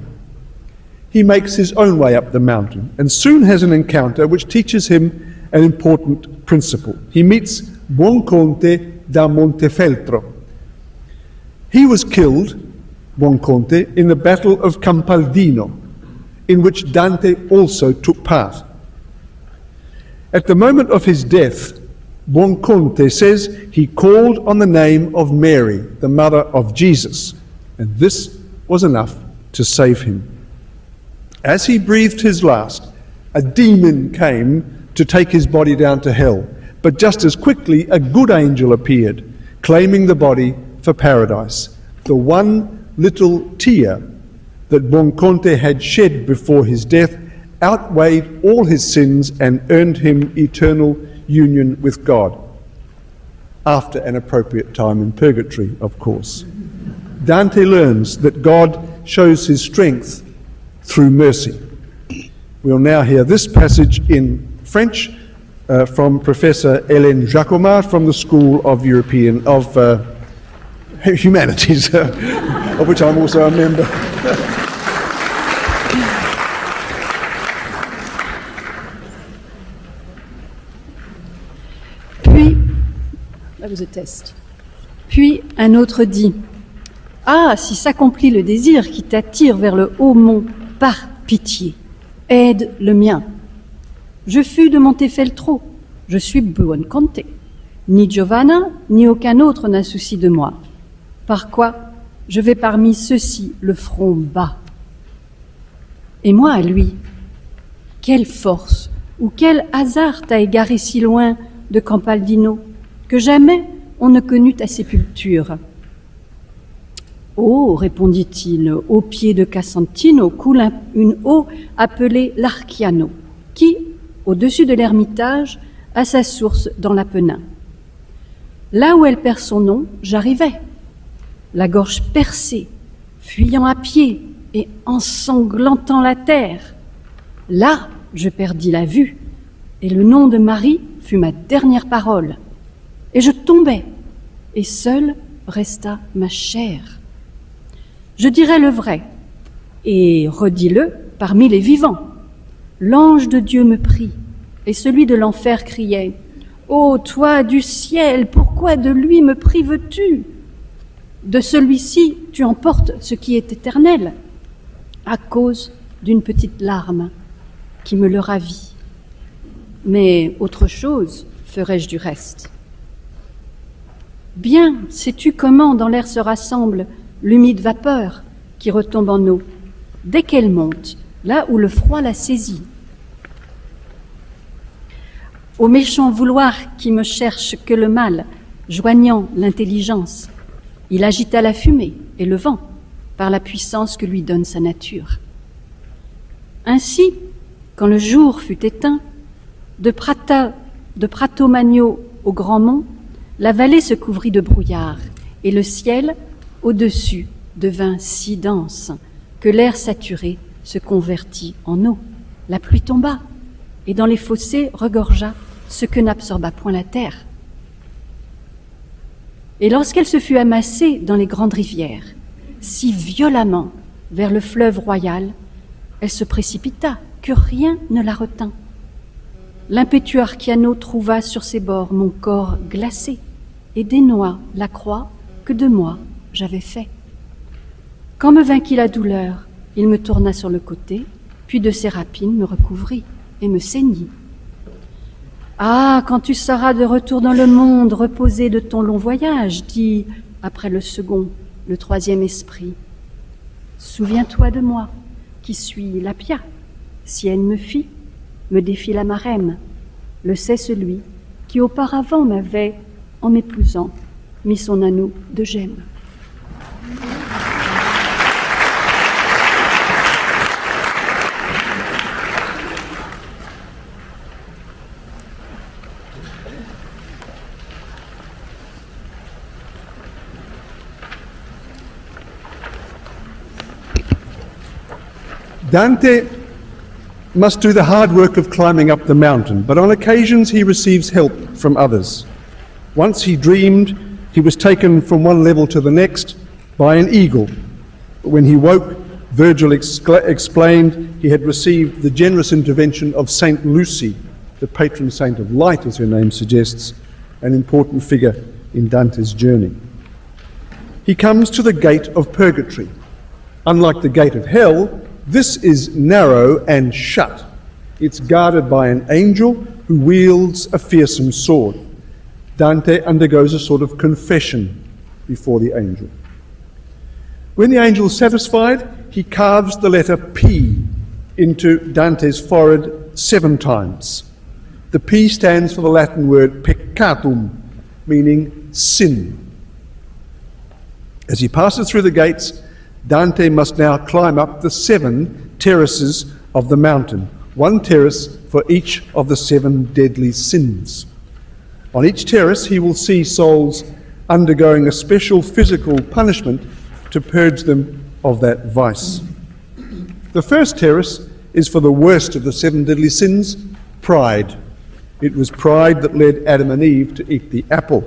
[SPEAKER 1] He makes his own way up the mountain and soon has an encounter which teaches him an important principle. He meets Buonconte da Montefeltro. He was killed, Buonconte, in the Battle of Campaldino, in which Dante also took part. At the moment of his death, Buonconte says he called on the name of Mary, the mother of Jesus, and this was enough to save him. As he breathed his last, a demon came to take his body down to hell, but just as quickly a good angel appeared, claiming the body for paradise. The one little tear that Bonconte had shed before his death outweighed all his sins and earned him eternal union with God, after an appropriate time in purgatory, of course. Dante learns that God shows his strength through mercy. We'll now hear this passage in French from Professor Hélène Jacomard from the School of Humanities, of which I'm also a member.
[SPEAKER 7] Puis, that was a test. Puis un autre dit: Ah, si s'accomplit le désir qui t'attire vers le haut mont, par pitié, aide le mien. Je fus de Montefeltro, je suis Buonconte. Ni Giovanna, ni aucun autre n'a souci de moi. Par quoi je vais parmi ceux-ci le front bas. Et moi à lui, quelle force ou quel hasard t'a égaré si loin de Campaldino, que jamais on ne connut ta sépulture. Oh, répondit-il, au pied de Casentino coule une eau appelée l'Archiano, qui, au-dessus de l'ermitage, a sa source dans l'Apennin. Là où elle perd son nom, j'arrivai, la gorge percée, fuyant à pied et ensanglantant la terre. Là, je perdis la vue, et le nom de Marie fut ma dernière parole. Et je tombai, et seule resta ma chair. Je dirai le vrai, et redis-le parmi les vivants. L'ange de Dieu me prie, et celui de l'enfer criait: Ô toi du ciel, pourquoi de lui me prives-tu? De celui-ci, tu emportes ce qui est éternel, à cause d'une petite larme qui me le ravit. Mais autre chose ferai-je du reste. Bien, sais-tu comment dans l'air se rassemble l'humide vapeur qui retombe en eau, dès qu'elle monte, là où le froid la saisit? Au méchant vouloir qui me cherche que le mal, joignant l'intelligence, il agita la fumée et le vent par la puissance que lui donne sa nature. Ainsi, quand le jour fut éteint, de Prato Magno au Grand Mont, la vallée se couvrit de brouillard, et le ciel, au-dessus, devint si dense que l'air saturé se convertit en eau. La pluie tomba, et dans les fossés regorgea ce que n'absorba point la terre. Et lorsqu'elle se fut amassée dans les grandes rivières, si violemment vers le fleuve royal, elle se précipita, que rien ne la retint. L'impétueux Archiano trouva sur ses bords mon corps glacé et dénoua la croix que de moi j'avais fait. Quand me vainquit la douleur, il me tourna sur le côté, puis de ses rapines me recouvrit et me ceignit. Ah, quand tu seras de retour dans le monde, reposé de ton long voyage, dit, après le second, le troisième esprit, souviens-toi de moi, qui suis la Pia. Si elle me fit, me défie la marraine. Le sait celui qui auparavant m'avait, en m'épousant, mis son anneau de gemme.
[SPEAKER 1] Dante must do the hard work of climbing up the mountain, but on occasions he receives help from others. Once he dreamed he was taken from one level to the next by an eagle. When he woke, Virgil explained he had received the generous intervention of Saint Lucy, the patron saint of light, as her name suggests, an important figure in Dante's journey. He comes to the gate of purgatory. Unlike the gate of hell, this is narrow and shut. It's guarded by an angel who wields a fearsome sword. Dante undergoes a sort of confession before the angel. When the angel is satisfied, he carves the letter P into Dante's forehead 7 times. The P stands for the Latin word peccatum, meaning sin. As he passes through the gates, Dante must now climb up the 7 terraces of the mountain, 1 terrace for each of the 7 deadly sins. On each terrace he will see souls undergoing a special physical punishment to purge them of that vice. The first terrace is for the worst of the 7 deadly sins, pride. It was pride that led Adam and Eve to eat the apple.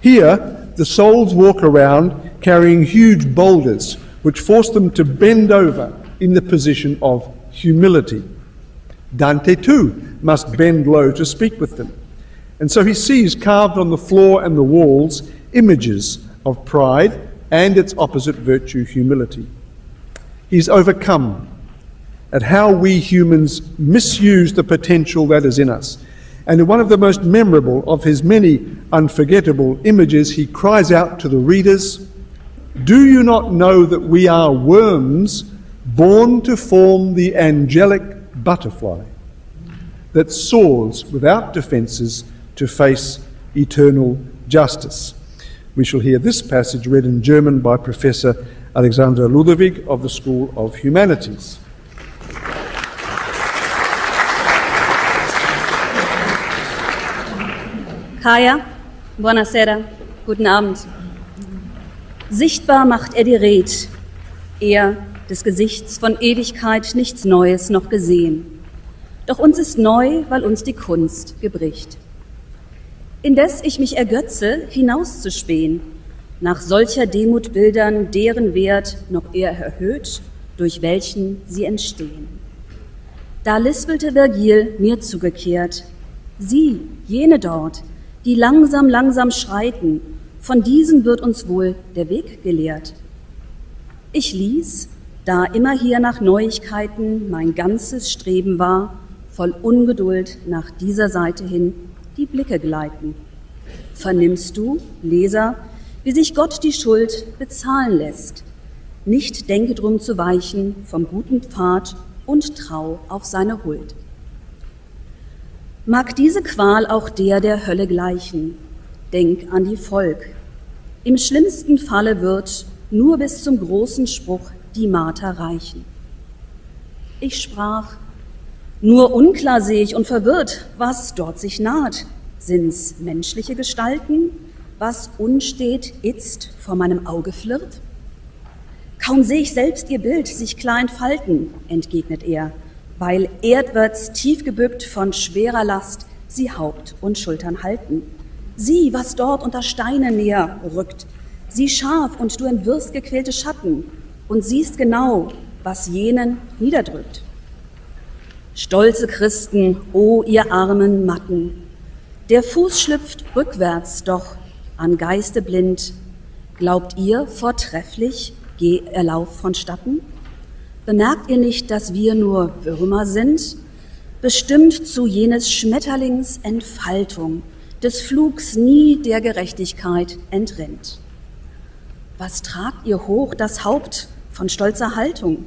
[SPEAKER 1] Here, the souls walk around carrying huge boulders which force them to bend over in the position of humility. Dante too must bend low to speak with them. And so he sees carved on the floor and the walls images of pride and its opposite virtue, humility. He's overcome at how we humans misuse the potential that is in us. And in one of the most memorable of his many unforgettable images, he cries out to the readers, "Do you not know that we are worms born to form the angelic butterfly that soars without defences to face eternal justice?" We shall hear this passage read in German by Professor Alexander Ludwig of the School of Humanities.
[SPEAKER 8] Kaya, buonasera, guten Abend. Sichtbar macht er die Red, er des Gesichts von Ewigkeit nichts Neues noch gesehen. Doch uns ist neu, weil uns die Kunst gebricht. Indes ich mich ergötze, hinauszuspähen, nach solcher Demut Bildern, deren Wert noch eher erhöht, durch welchen sie entstehen. Da lispelte Vergil mir zugekehrt, sieh, jene dort, die langsam, langsam schreiten, von diesen wird uns wohl der Weg gelehrt. Ich ließ, da immer hier nach Neuigkeiten mein ganzes Streben war, voll Ungeduld nach dieser Seite hin die Blicke gleiten. Vernimmst du, Leser, wie sich Gott die Schuld bezahlen lässt? Nicht denke drum zu weichen vom guten Pfad und trau auf seine Huld. Mag diese Qual auch der Hölle gleichen, denk an die Volk. Im schlimmsten Falle wird nur bis zum großen Spruch die Marter reichen. Ich sprach, nur unklar seh ich und verwirrt, was dort sich naht. Sind's menschliche Gestalten, was unstet itzt vor meinem Auge flirrt? Kaum seh ich selbst ihr Bild sich klar entfalten, entgegnet er, weil erdwärts tief gebückt von schwerer Last sie Haupt und Schultern halten. Sieh, was dort unter Steinen näher rückt. Sieh scharf und du entwirrst gequälte Schatten und siehst genau, was jenen niederdrückt. Stolze Christen, o ihr armen Matten, der Fuß schlüpft rückwärts, doch an Geiste blind. Glaubt ihr vortrefflich, geh Erlauf vonstatten? Bemerkt ihr nicht, dass wir nur Würmer sind, bestimmt zu jenes Schmetterlings Entfaltung, des Flugs nie der Gerechtigkeit entrinnt? Was tragt ihr hoch das Haupt von stolzer Haltung?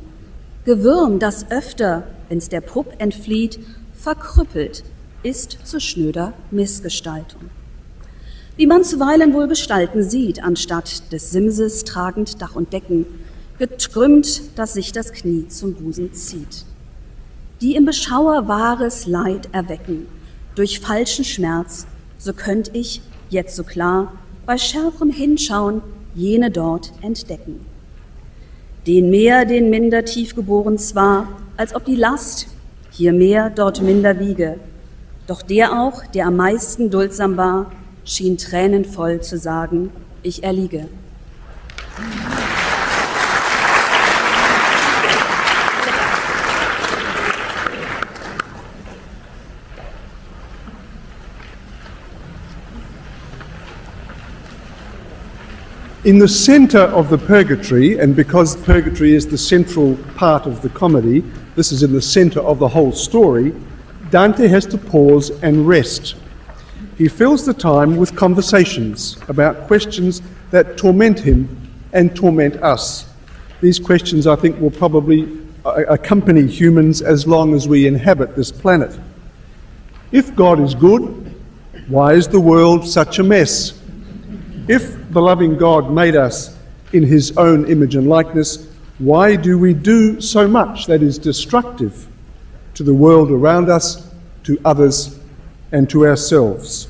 [SPEAKER 8] Gewürm, das öfter, wenn's der Pupp entflieht, verkrüppelt, ist zu schnöder Missgestaltung. Wie man zuweilen wohl Gestalten sieht, anstatt des Simses tragend Dach und Decken, gekrümmt, dass sich das Knie zum Busen zieht, die im Beschauer wahres Leid erwecken, durch falschen Schmerz, so könnt ich, jetzt so klar, bei schärferem Hinschauen jene dort entdecken. Den mehr, den minder tief geboren zwar, als ob die Last hier mehr, dort minder wiege, doch der auch, der am meisten duldsam war, schien tränenvoll zu sagen, ich erliege.
[SPEAKER 1] In the center of the purgatory, and because purgatory is the central part of the comedy, this is in the center of the whole story, Dante has to pause and rest. He fills the time with conversations about questions that torment him and torment us. These questions, I think, will probably accompany humans as long as we inhabit this planet. If God is good, why is the world such a mess? If the loving God made us in his own image and likeness, why do we do so much that is destructive to the world around us, to others, and to ourselves?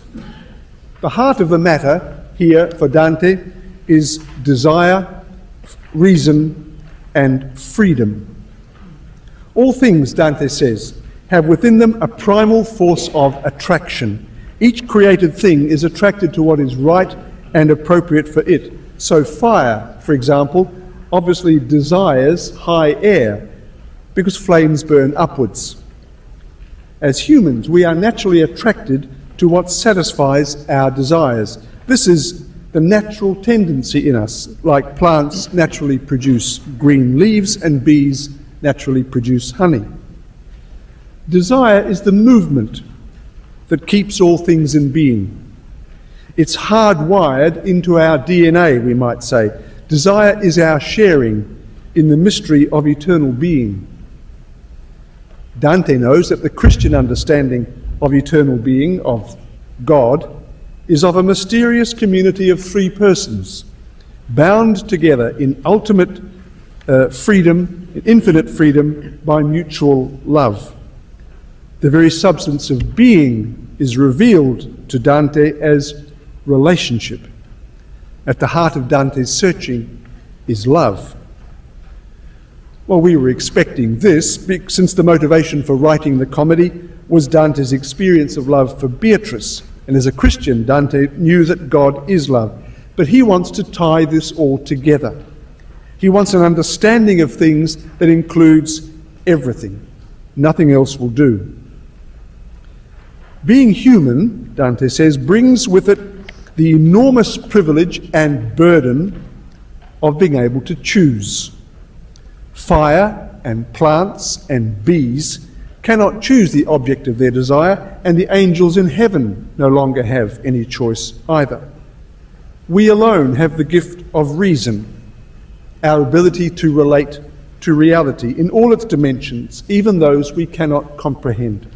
[SPEAKER 1] The heart of the matter here for Dante is desire, reason, and freedom. All things, Dante says, have within them a primal force of attraction. Each created thing is attracted to what is right and appropriate for it. So fire, for example, obviously desires high air because flames burn upwards. As humans, we are naturally attracted to what satisfies our desires. This is the natural tendency in us, like plants naturally produce green leaves and bees naturally produce honey. Desire is the movement that keeps all things in being. It's hardwired into our DNA, we might say. Desire is our sharing in the mystery of eternal being. Dante knows that the Christian understanding of eternal being, of God, is of a mysterious community of three persons, bound together in ultimate freedom, in infinite freedom, by mutual love. The very substance of being is revealed to Dante as relationship. At the heart of Dante's searching is love. Well, we were expecting this, since the motivation for writing the comedy was Dante's experience of love for Beatrice. And as a Christian, Dante knew that God is love. But he wants to tie this all together. He wants an understanding of things that includes everything. Nothing else will do. Being human, Dante says, brings with it the enormous privilege and burden of being able to choose. Fire and plants and bees cannot choose the object of their desire, and the angels in heaven no longer have any choice either. We alone have the gift of reason, our ability to relate to reality in all its dimensions, even those we cannot comprehend.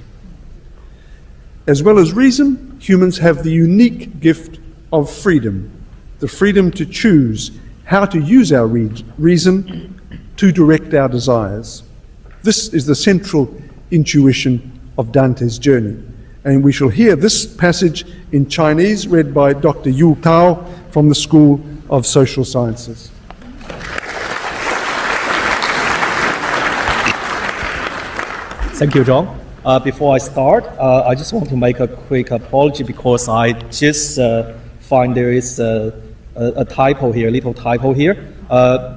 [SPEAKER 1] As well as reason, humans have the unique gift of freedom, the freedom to choose how to use our reason to direct our desires. This is the central intuition of Dante's journey. And we shall hear this passage in Chinese read by Dr. Yu Tao from the School of Social Sciences.
[SPEAKER 9] Thank you, John. Before I start, I just want to make a quick apology because I just find there is a typo here, a little typo here.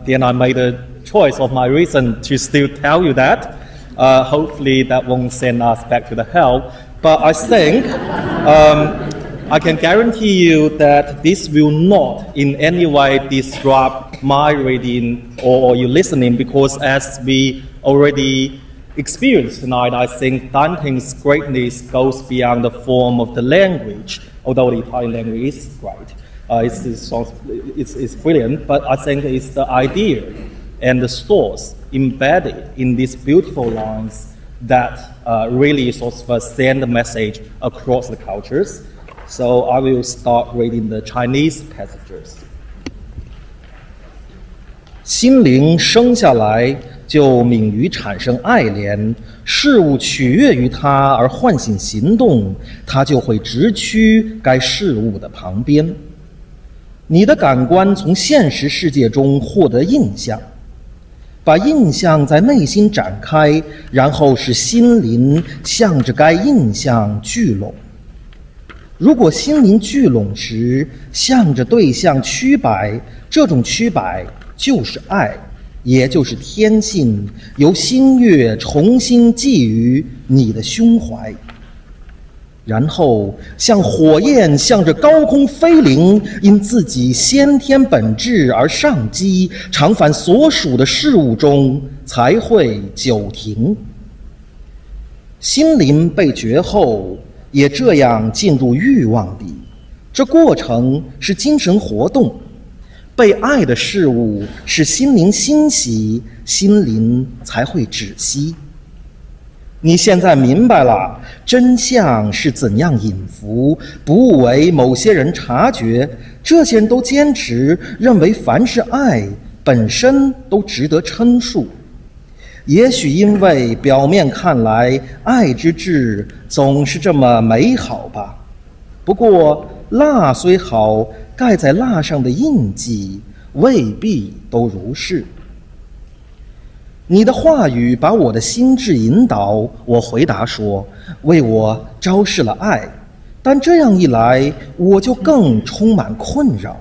[SPEAKER 9] Then I made a choice of my reason to still tell you that. Hopefully that won't send us back to the hell. But I think I can guarantee you that this will not in any way disrupt my reading or your listening, because as we already experienced tonight, I think Dante's greatness goes beyond the form of the language, although the Italian language is great. It's brilliant, but I think it's the idea and the source embedded in these beautiful lines that really sort of send the message across the cultures. So I will start reading the Chinese passages. 心灵生下来就敏于产生爱怜，事物取悦于它而唤醒行动，它就会直趋该事物的旁边。你的感官从现实世界中获得印象，把印象在内心展开，然后使心灵向着该印象聚拢。如果心灵聚拢时向着对象曲摆，这种曲摆就是爱，也就是天性，由心月重新寄于你的胸怀。然后像火焰向着高空飞灵，因自己先天本质而上击，常返所属的事物中，才会久停。心灵被觉后，也这样进入欲望里，这过程是精神活动。被爱的事物使心灵欣喜，心灵才会止息。你现在明白了真相是怎样隐伏，不为某些人察觉。这些人都坚持认为，凡是爱本身都值得称述。也许因为表面看来，爱之至总是这么美好吧。不过，蜡虽好，盖在蜡上的印记未必都如是。你的话语把我的心智引导，我回答说，为我昭示了爱，但这样一来，我就更充满困扰。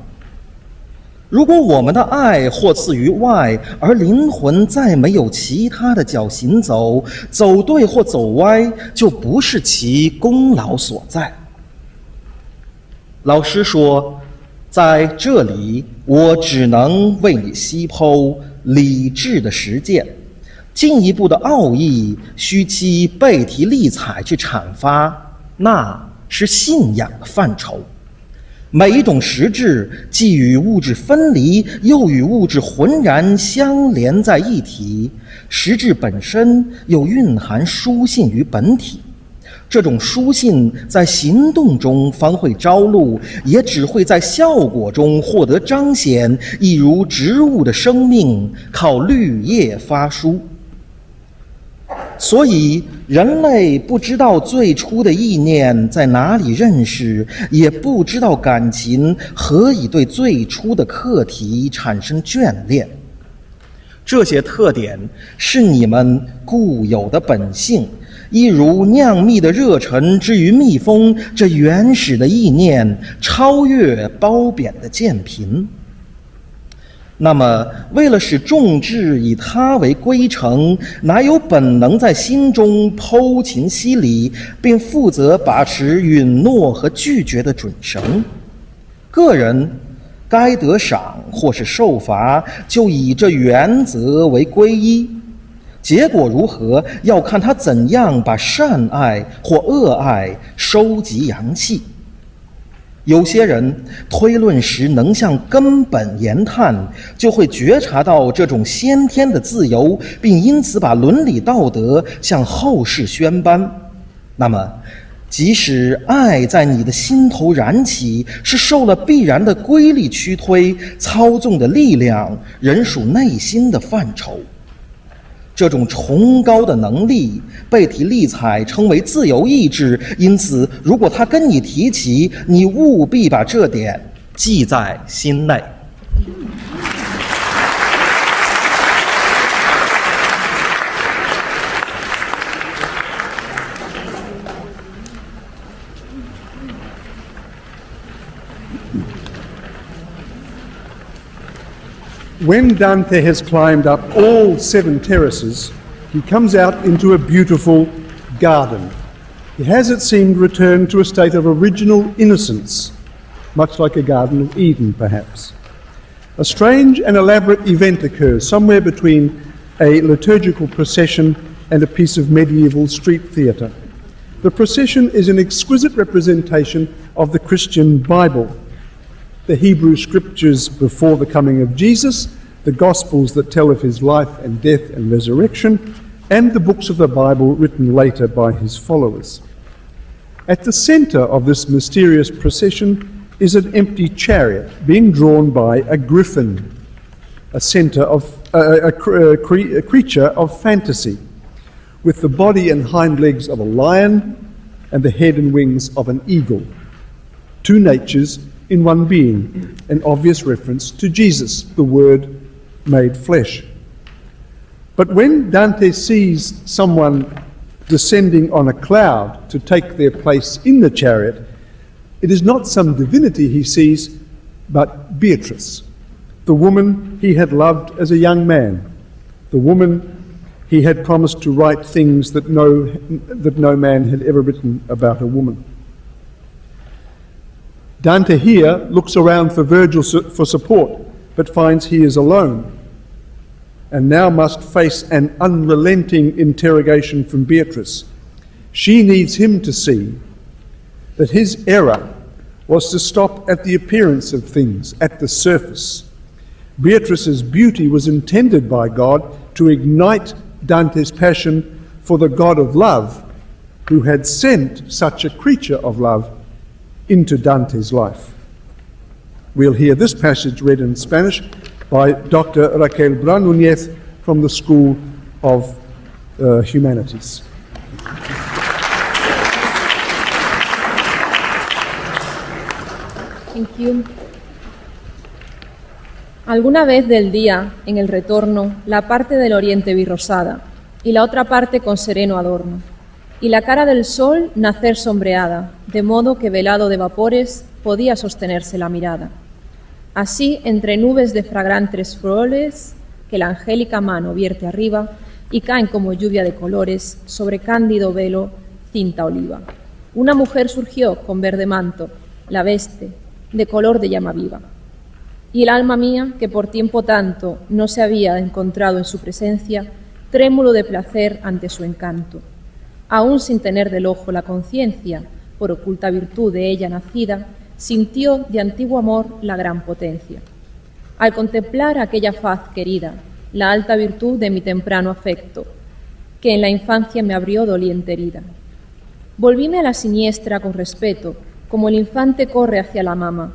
[SPEAKER 9] 如果我们的爱或赐于外，而灵魂再没有其他的脚行走，走对或走歪，就不是其功劳所在。老师说，在这里我只能为你析剖理智的实践，进一步的奥义需其背题立采去阐发，那是信仰的范畴。每一种实质既与物质分离，又与物质浑然相连在一体，实质本身又蕴含书信于本体。这种书信在行动中方会昭露，也只会在效果中获得彰显，一如植物的生命靠绿叶发书。所以人类不知道最初的意念在哪里认识，也不知道感情何以对最初的课题产生眷恋。这些特点是你们固有的本性，一如酿蜜的热忱之于蜜蜂，这原始的意念超越褒贬的渐贫。那么为了使众志以他为归程，哪有本能在心中剖情析理，并负责把持允诺和拒绝的准绳？个人该得赏或是受罚，就以这原则为归依。结果如何，要看他怎样把善爱或恶爱收集扬弃。有些人推论时能向根本研探，就会觉察到这种先天的自由，并因此把伦理道德向后世宣颁。那么即使爱在你的心头燃起，是受了必然的规律驱推，操纵的力量仍属内心的范畴。这种崇高的能力被提立采称为自由意志，因此如果他跟你提起，你务必把这点记在心内。
[SPEAKER 1] When Dante has climbed up all 7 terraces, he comes out into a beautiful garden. He has, it seemed, returned to a state of original innocence, much like a Garden of Eden, perhaps. A strange and elaborate event occurs somewhere between a liturgical procession and a piece of medieval street theatre. The procession is an exquisite representation of the Christian Bible. The Hebrew scriptures before the coming of Jesus, the Gospels that tell of his life and death and resurrection, and the books of the Bible written later by his followers. At the centre of this mysterious procession is an empty chariot being drawn by a griffin, a creature of fantasy, with the body and hind legs of a lion and the head and wings of an eagle. 2 natures in one being, an obvious reference to Jesus, the Word made flesh. But when Dante sees someone descending on a cloud to take their place in the chariot, it is not some divinity he sees, but Beatrice, the woman he had loved as a young man, the woman he had promised to write things that no man had ever written about a woman. Dante here looks around for Virgil for support, but finds he is alone, and now must face an unrelenting interrogation from Beatrice. She needs him to see that his error was to stop at the appearance of things, at the surface. Beatrice's beauty was intended by God to ignite Dante's passion for the God of love, who had sent such a creature of love into Dante's life. We'll hear this passage read in Spanish by Dr. Raquel Brandúñez from the School of Humanities.
[SPEAKER 10] Thank you. Alguna vez del día, en el retorno, la parte del oriente vi rosada, y la otra parte con sereno adorno, y la cara del sol nacer sombreada, de modo que velado de vapores podía sostenerse la mirada. Así, entre nubes de fragrantes flores, que la angélica mano vierte arriba, y caen como lluvia de colores sobre cándido velo, cinta oliva. Una mujer surgió con verde manto, la veste, de color de llama viva. Y el alma mía, que por tiempo tanto no se había encontrado en su presencia, trémulo de placer ante su encanto, aún sin tener del ojo la conciencia, por oculta virtud de ella nacida, sintió de antiguo amor la gran potencia. Al contemplar aquella faz querida, la alta virtud de mi temprano afecto, que en la infancia me abrió doliente herida. Volvíme a la siniestra con respeto, como el infante corre hacia la mama,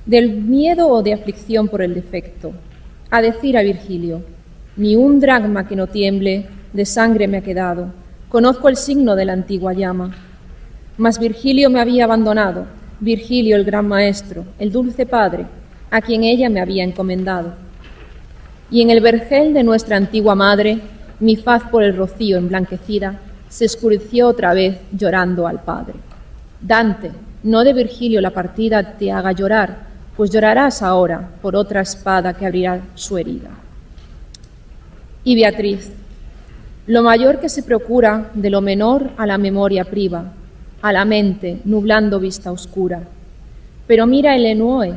[SPEAKER 10] del miedo o de aflicción por el defecto, a decir a Virgilio: ni un dracma que no tiemble de sangre me ha quedado, conozco el signo de la antigua llama. Mas Virgilio me había abandonado, Virgilio el gran maestro, el dulce padre, a quien ella me había encomendado. Y en el vergel de nuestra antigua madre, mi faz por el rocío emblanquecida, se escureció otra vez llorando al padre. Dante, no de Virgilio la partida te haga llorar, pues llorarás ahora por otra espada que abrirá su herida. Y Beatriz, lo mayor que se procura de lo menor a la memoria priva, a la mente nublando vista oscura. Pero mira el Enue,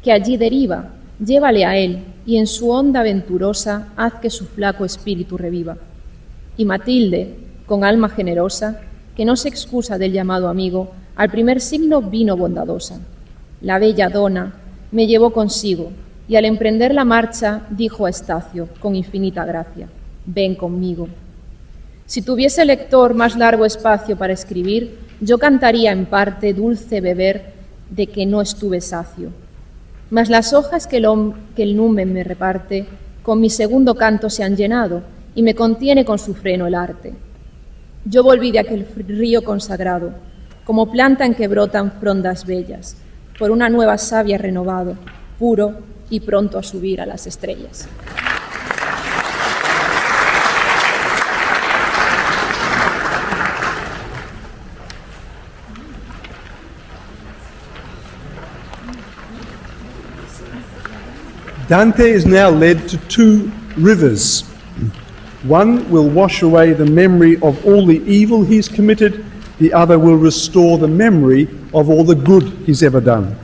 [SPEAKER 10] que allí deriva, llévale a él, y en su onda venturosa haz que su flaco espíritu reviva. Y Matilde, con alma generosa, que no se excusa del llamado amigo, al primer signo vino bondadosa. La bella dona me llevó consigo, y al emprender la marcha dijo a Estacio, con infinita gracia: ven conmigo. Si tuviese el lector más largo espacio para escribir, yo cantaría en parte dulce beber de que no estuve sacio. Mas las hojas que el numen me reparte, con mi segundo canto se han llenado, y me contiene con su freno el arte. Yo volví de aquel río consagrado, como planta en que brotan frondas bellas, por una nueva savia renovado, puro y pronto a subir a las estrellas.
[SPEAKER 1] Dante is now led to two rivers. One will wash away the memory of all the evil he's committed, the other will restore the memory of all the good he's ever done.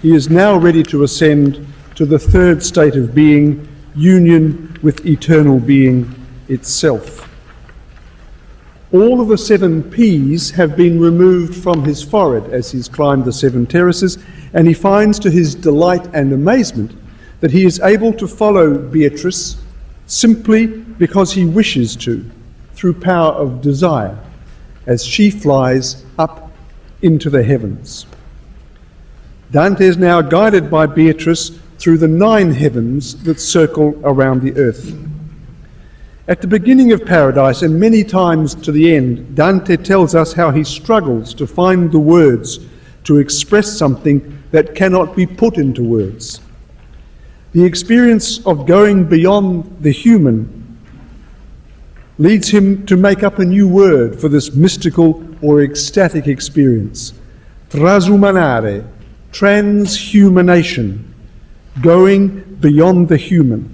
[SPEAKER 1] He is now ready to ascend to the third state of being, union with eternal being itself. All of the 7 P's have been removed from his forehead as he's climbed the 7 terraces, and he finds to his delight and amazement that he is able to follow Beatrice simply because he wishes to, through power of desire, as she flies up into the heavens. Dante is now guided by Beatrice through the 9 heavens that circle around the earth. At the beginning of Paradise, and many times to the end, Dante tells us how he struggles to find the words to express something that cannot be put into words. The experience of going beyond the human leads him to make up a new word for this mystical or ecstatic experience. Trasumanare, transhumanation, going beyond the human.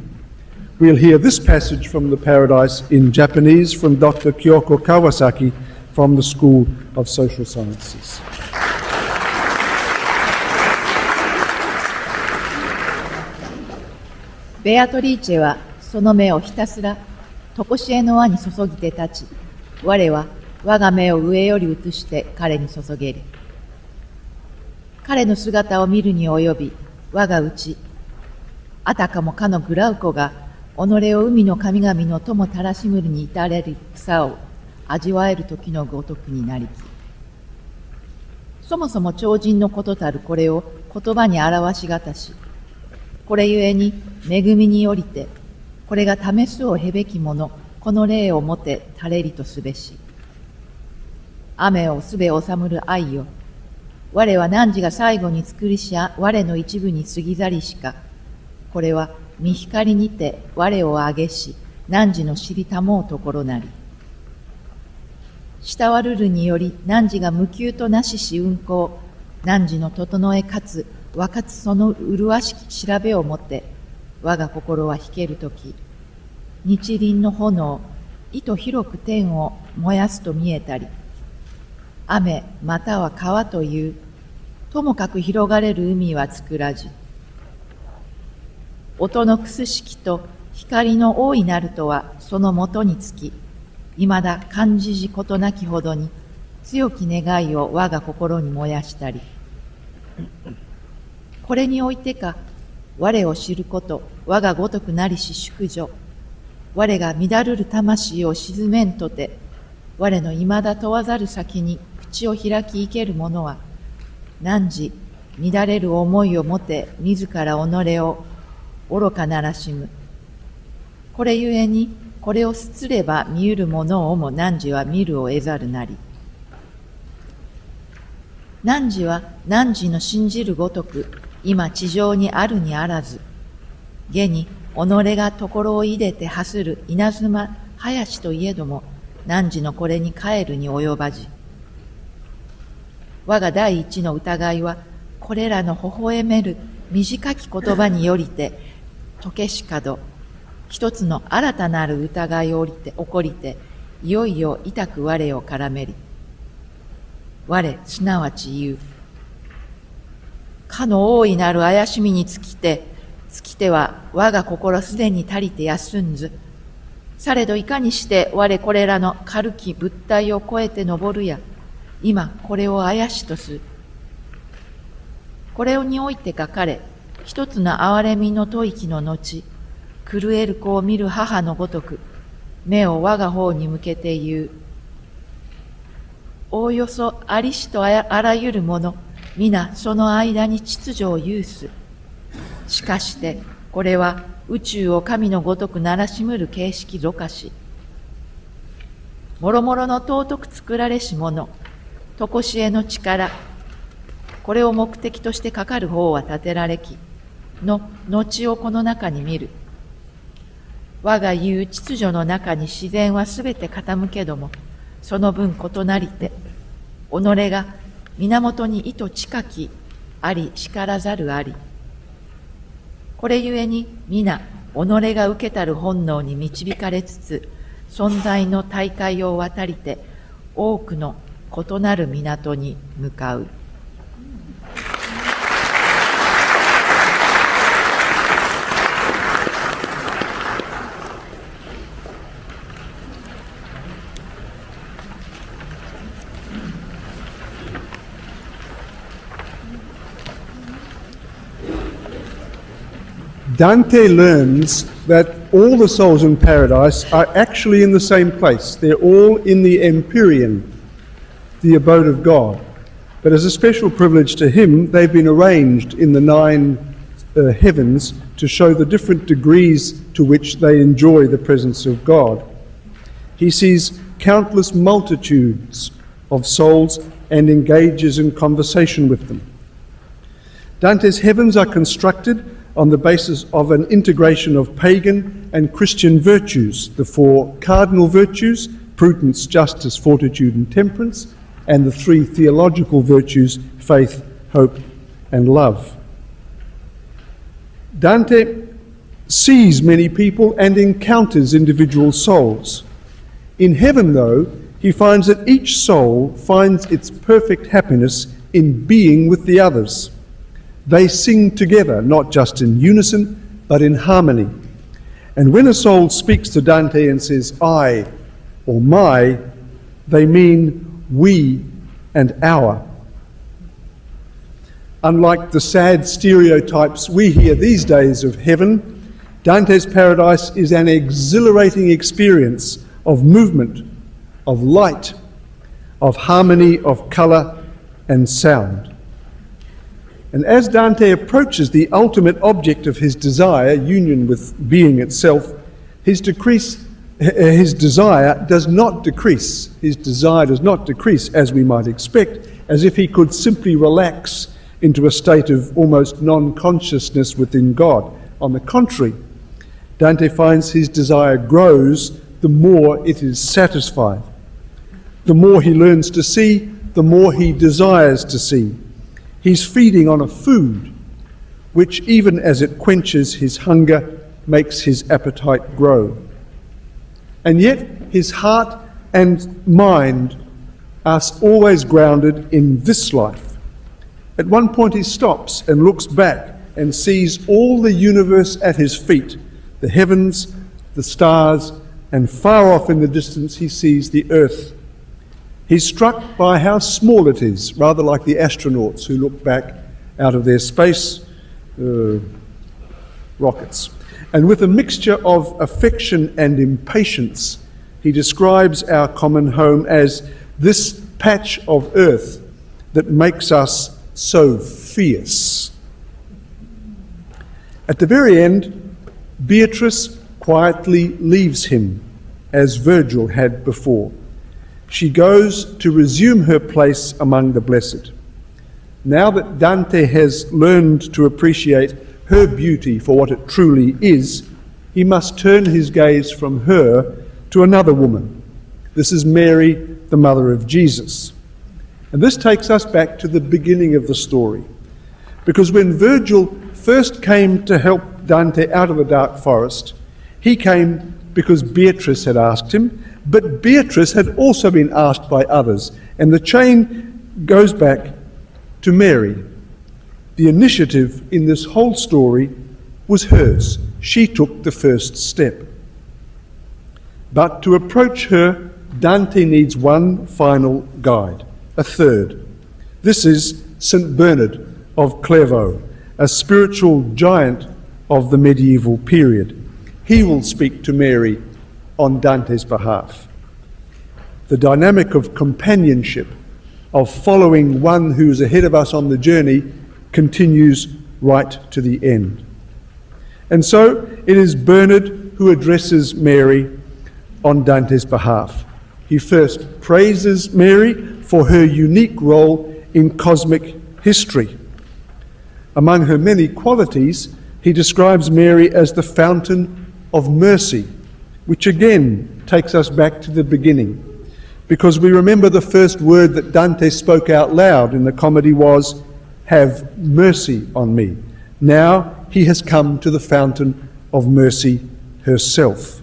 [SPEAKER 1] We'll hear this passage from the Paradise in Japanese from Dr. Kyoko Kawasaki from the School of Social Sciences.
[SPEAKER 11] Beatrice はその目をひたすら常しえの輪に注ぎて立ち、我は我が目を上より移して彼に注げり。彼の姿を見るに及び、我がうち、あたかもかのグラウコが己を海の神々の友たらしむるに至れる草を味わえる時のごとくになりき。そもそも超人のことたるこれを言葉に表しがたし、これゆえに恵みによりて、これが試すをへべきもの、この霊をもてたれりとすべし。雨をすべ治むる愛よ。我は汝が最後に作りし我の一部に過ぎざりしか。これは見光にて我をあげし、汝の知りたもうところなり。慕わるるにより汝が無給となしし運行、汝の整えかつ分かつその麗しき調べをもって、我が心は引けるとき、日輪の炎、意図広く天を燃やすと見えたり、雨または川という、ともかく広がれる海は作らじ。音のくすしきと光の大いなるとはそのもとにつき、いまだ感じじことなきほどに強き願いを我が心に燃やしたり。これにおいてか、我を知ること、我がごとくなりし淑女、我が乱るる魂を沈めんとて、我の未だ問わざる先に口を開き生ける者は、汝乱れる思いをもて自ら己を愚かならしむ。これゆえに、これをすつれば見ゆる者をも汝は見るを得ざるなり。汝は汝の信じるごとく、今地上にあるにあらず、現に己がところをいでてはする稲妻林といえども、汝のこれに帰るに及ばじ。我が第一の疑いは、これらの微笑める短き言葉によりて、とけしかど、一つの新たなる疑いを起こりて、いよいよ痛く我を絡めり。我、すなわち言う。かの大いなる怪しみに尽きては我が心すでに足りて休んず。されどいかにして我これらの軽き物体を超えて登るや、今これを怪しとする。これにおいてか彼、一つの憐れみの吐息の後、狂える子を見る母のごとく、目を我が方に向けて言う。おおよそありしとあらゆるもの、皆その間に秩序を有す。しかしてこれは宇宙を神のごとくならしむる形式ぞかし。もろもろの尊く作られしもの、とこしえの力、これを目的としてかかる方は立てられき、の後をこの中に見る。我が言う秩序の中に自然はすべて傾けども、その分異なりて、己が源に意図近きあり叱らざるあり。これゆえに皆己が受けたる本能に導かれつつ、存在の大海を渡りて多くの異なる港に向かう。
[SPEAKER 1] Dante learns that all the souls in paradise are actually in the same place. They're all in the Empyrean, the abode of God. But as a special privilege to him, they've been arranged in the 9 heavens to show the different degrees to which they enjoy the presence of God. He sees countless multitudes of souls and engages in conversation with them. Dante's heavens are constructed on the basis of an integration of pagan and Christian virtues, the 4 cardinal virtues, prudence, justice, fortitude, and temperance, and the 3 theological virtues, faith, hope, and love. Dante sees many people and encounters individual souls. In heaven, though, he finds that each soul finds its perfect happiness in being with the others. They sing together, not just in unison, but in harmony. And when a soul speaks to Dante and says, I, or my, they mean we and our. Unlike the sad stereotypes we hear these days of heaven, Dante's paradise is an exhilarating experience of movement, of light, of harmony, of colour and sound. And as Dante approaches the ultimate object of his desire, union with being itself, his desire does not decrease. His desire does not decrease, as we might expect, as if he could simply relax into a state of almost non-consciousness within God. On the contrary, Dante finds his desire grows the more it is satisfied. The more he learns to see, the more he desires to see. He's feeding on a food which, even as it quenches his hunger, makes his appetite grow. And yet his heart and mind are always grounded in this life. At one point he stops and looks back and sees all the universe at his feet, the heavens, the stars, and far off in the distance he sees the earth. He's struck by how small it is, rather like the astronauts who look back out of their space rockets. And with a mixture of affection and impatience, he describes our common home as this patch of earth that makes us so fierce. At the very end, Beatrice quietly leaves him, as Virgil had before. She goes to resume her place among the blessed. Now that Dante has learned to appreciate her beauty for what it truly is, he must turn his gaze from her to another woman. This is Mary, the mother of Jesus. And this takes us back to the beginning of the story. Because when Virgil first came to help Dante out of the dark forest, he came because Beatrice had asked him, but Beatrice had also been asked by others, and the chain goes back to Mary. The initiative in this whole story was hers. She took the first step. But to approach her, Dante needs one final guide, a third. This is St. Bernard of Clairvo, a spiritual giant of the medieval period. He will speak to Mary on Dante's behalf. The dynamic of companionship, of following one who's ahead of us on the journey, continues right to the end. And so it is Bernard who addresses Mary on Dante's behalf. He first praises Mary for her unique role in cosmic history. Among her many qualities, he describes Mary as the fountain of mercy, which again takes us back to the beginning, because we remember the first word that Dante spoke out loud in the comedy was, "Have mercy on me." Now he has come to the fountain of mercy herself.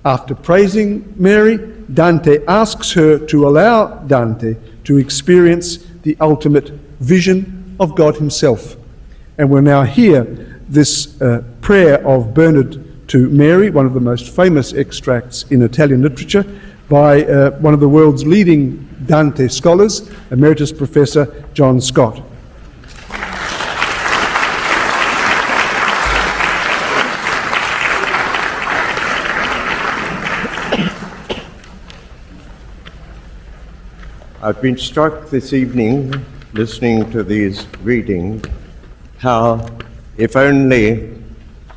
[SPEAKER 1] After praising Mary, Dante asks her to allow Dante to experience the ultimate vision of God himself. And we'll now hear this prayer of Bernard to Mary, one of the most famous extracts in Italian literature, by one of the world's leading Dante scholars, Emeritus Professor John Scott.
[SPEAKER 12] I've been struck this evening, listening to these readings, how if only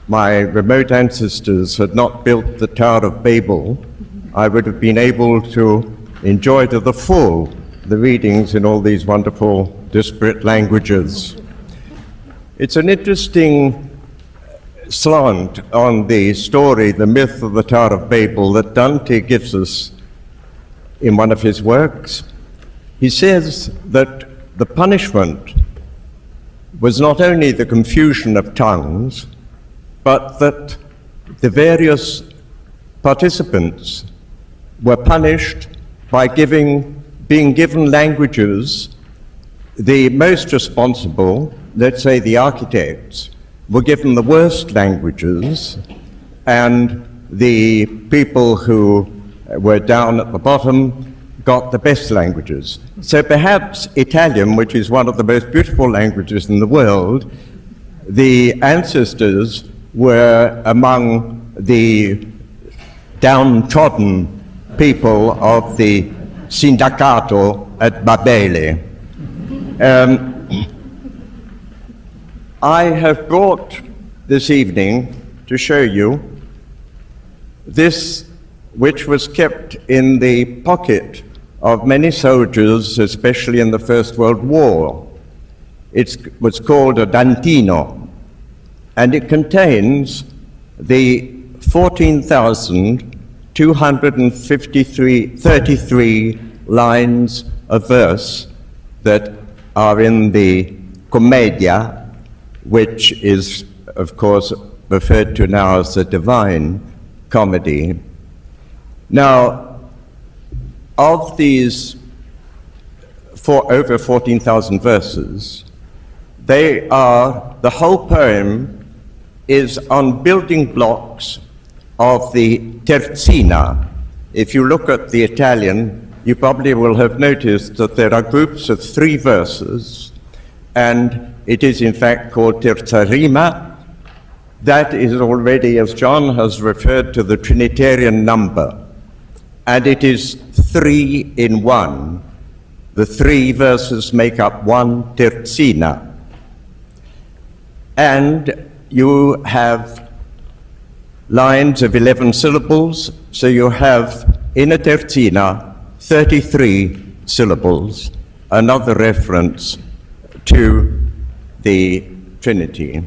[SPEAKER 12] my remote ancestors had not built the Tower of Babel, I would have been able to enjoy to the full the readings in all these wonderful disparate languages. It's an interesting slant on the story, the myth of the Tower of Babel, that Dante gives us in one of his works. He says that the punishment was not only the confusion of tongues, but that the various participants were punished by being given languages. The most responsible, let's say the architects, were given the worst languages, and the people who were down at the bottom got the best languages. So perhaps Italian, which is one of the most beautiful languages in the world, the ancestors were among the downtrodden people of the Sindacato at Babele. I have brought this evening to show you this, which was kept in the pocket of many soldiers, especially in the First World War. It was called a Dantino, and it contains the 14,233 lines of verse that are in the Commedia, which is, of course, referred to now as the Divine Comedy. Now, of these over 14,000 verses, the whole poem is on building blocks of the terzina. If you look at the Italian, you probably will have noticed that there are groups of 3 verses, and it is in fact called terza rima. That is already, as John has referred to, the Trinitarian number, and it is 3 in 1. The 3 verses make up 1 terzina. And you have lines of 11 syllables, so you have in a terzina 33 syllables, another reference to the Trinity.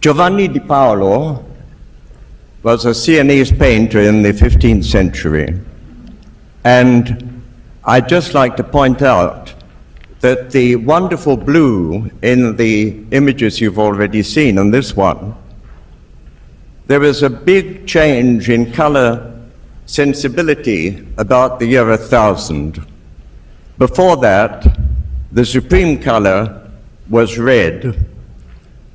[SPEAKER 12] Giovanni di Paolo was a Sienese painter in the 15th century, and I'd just like to point out that the wonderful blue in the images you've already seen, and this one, there was a big change in color sensibility about the year 1000. Before that, the supreme color was red.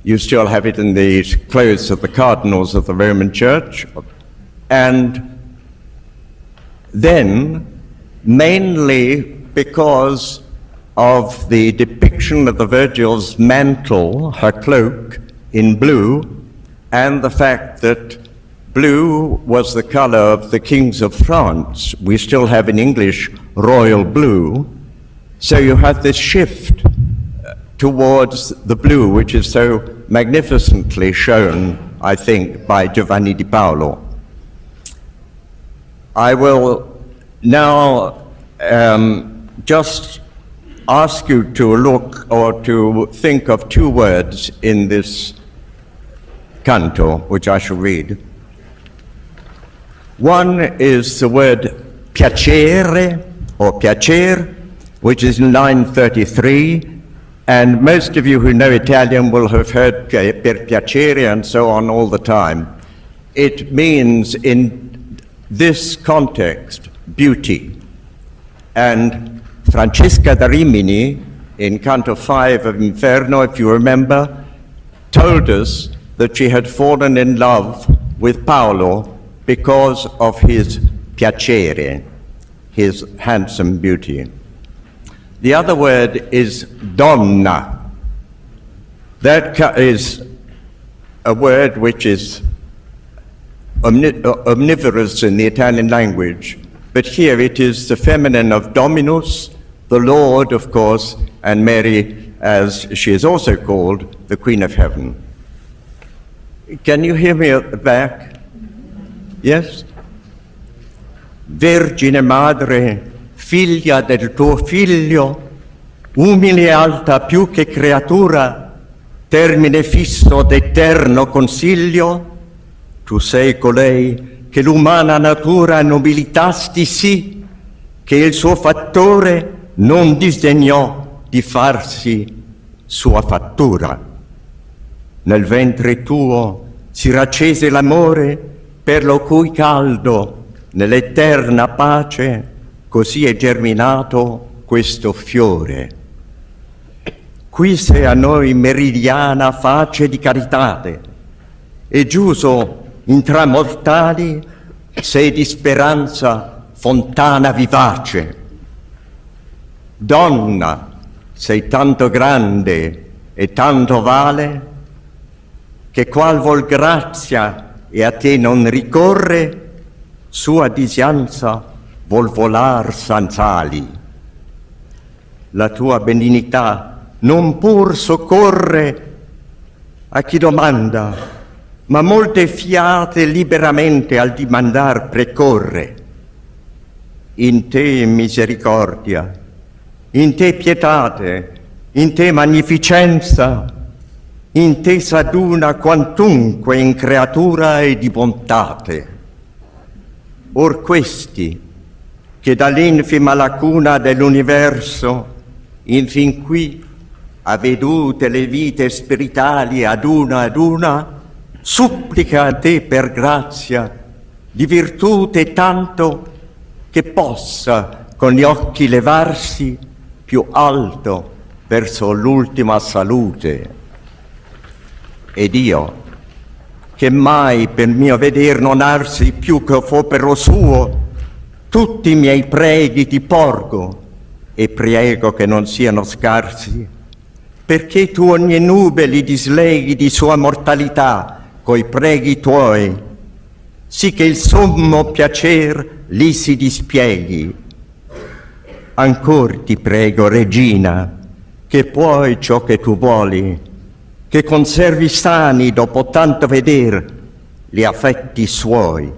[SPEAKER 12] You still have it in the clothes of the cardinals of the Roman Church. And then, mainly because of the depiction of the Virgil's mantle, her cloak, in blue, and the fact that blue was the color of the kings of France. We still have in English royal blue. So you have this shift towards the blue, which is so magnificently shown, I think, by Giovanni di Paolo. I will now just ask you to look or to think of 2 words in this canto, which I shall read. One is the word piacere, or piacer, which is in line 33, and most of you who know Italian will have heard per piacere and so on all the time. It means, in this context, beauty. And Francesca da Rimini, in Canto 5 of Inferno, if you remember, told us that she had fallen in love with Paolo because of his piacere, his handsome beauty. The other word is donna. That is a word which is omnivorous in the Italian language, but here it is the feminine of Dominus, the Lord, of course, and Mary, as she is also called, the Queen of Heaven. Can you hear me at the back? Yes? Vergine Madre, figlia del tuo figlio, umile e alta più che creatura, termine fisso d'eterno consiglio, tu sei colei che l'umana natura nobilitasti sì, che il suo fattore non disdegnò di farsi sua fattura. Nel ventre tuo si raccese l'amore per lo cui caldo nell'eterna pace così è germinato questo fiore. Qui sei a noi meridiana face di caritate, e giuso intra mortali sei di speranza fontana vivace. Donna, sei tanto grande e tanto vale, che qual vol grazia e a te non ricorre, sua disianza vuol volar sanz'ali. La tua benignità non pur soccorre a chi domanda, ma molte fiate liberamente al dimandar precorre. In te misericordia, in te pietate, in te magnificenza, in te s'aduna quantunque in creatura e di bontate. Or questi, che dall'infima lacuna dell'universo, infin qui, ha vedute le vite spiritali ad una, supplica a te per grazia di virtute tanto che possa con gli occhi levarsi più alto verso l'ultima salute. Ed io, che mai per mio veder non arsi più che fopero suo, tutti i miei preghi ti porgo e prego che non siano scarsi, perché tu ogni nube li disleghi di sua mortalità coi preghi tuoi, sì che il sommo piacer li si dispieghi. Ancor ti prego, Regina, che puoi ciò che tu vuoli, che conservi sani dopo tanto veder gli affetti suoi.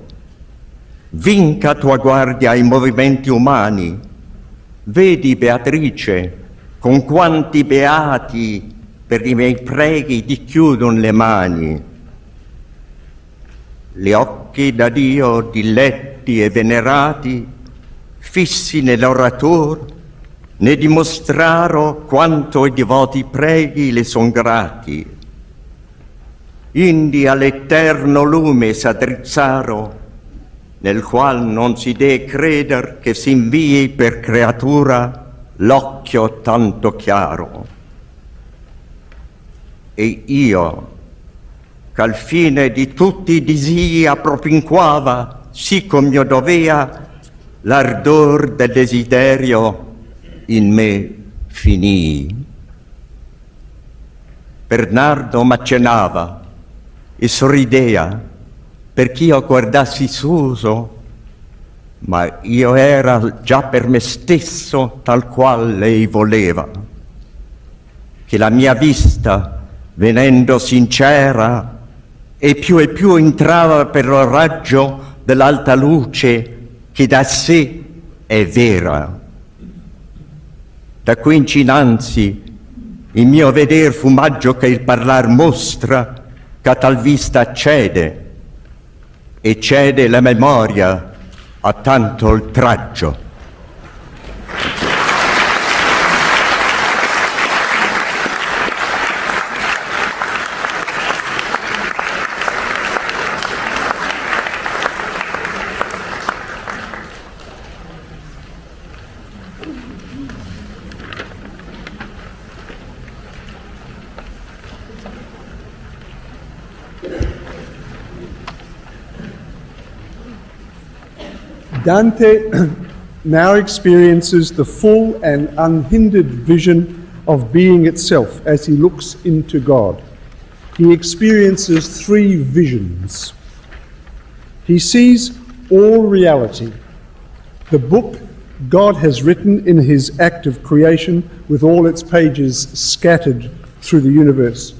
[SPEAKER 12] Vinca tua guardia ai movimenti umani. Vedi, Beatrice, con quanti beati per i miei preghi ti chiudon le mani. Gli occhi da Dio diletti e venerati, fissi nell'orator, ne dimostraro quanto i divoti preghi le son grati. Indi all'eterno lume s'addrizzaro, nel qual non si dee creder che s'invii per creatura l'occhio tanto chiaro. E io, ch'al fine di tutti i disii appropinquava, sì come mio dovea, l'ardor del desiderio in me finii. Bernardo m'accennava e sorridea perch'io guardassi suso, ma io era già per me stesso tal qual lei voleva, che la mia vista, venendo sincera, e più entrava per il raggio dell'alta luce che da sé è vera. Da qui innanzi il mio veder fumaggio che il parlar mostra, che a tal vista cede, e cede la memoria a tanto oltraggio.
[SPEAKER 1] Dante now experiences the full and unhindered vision of being itself as he looks into God. He experiences three visions. He sees all reality, the book God has written in his act of creation with all its pages scattered through the universe.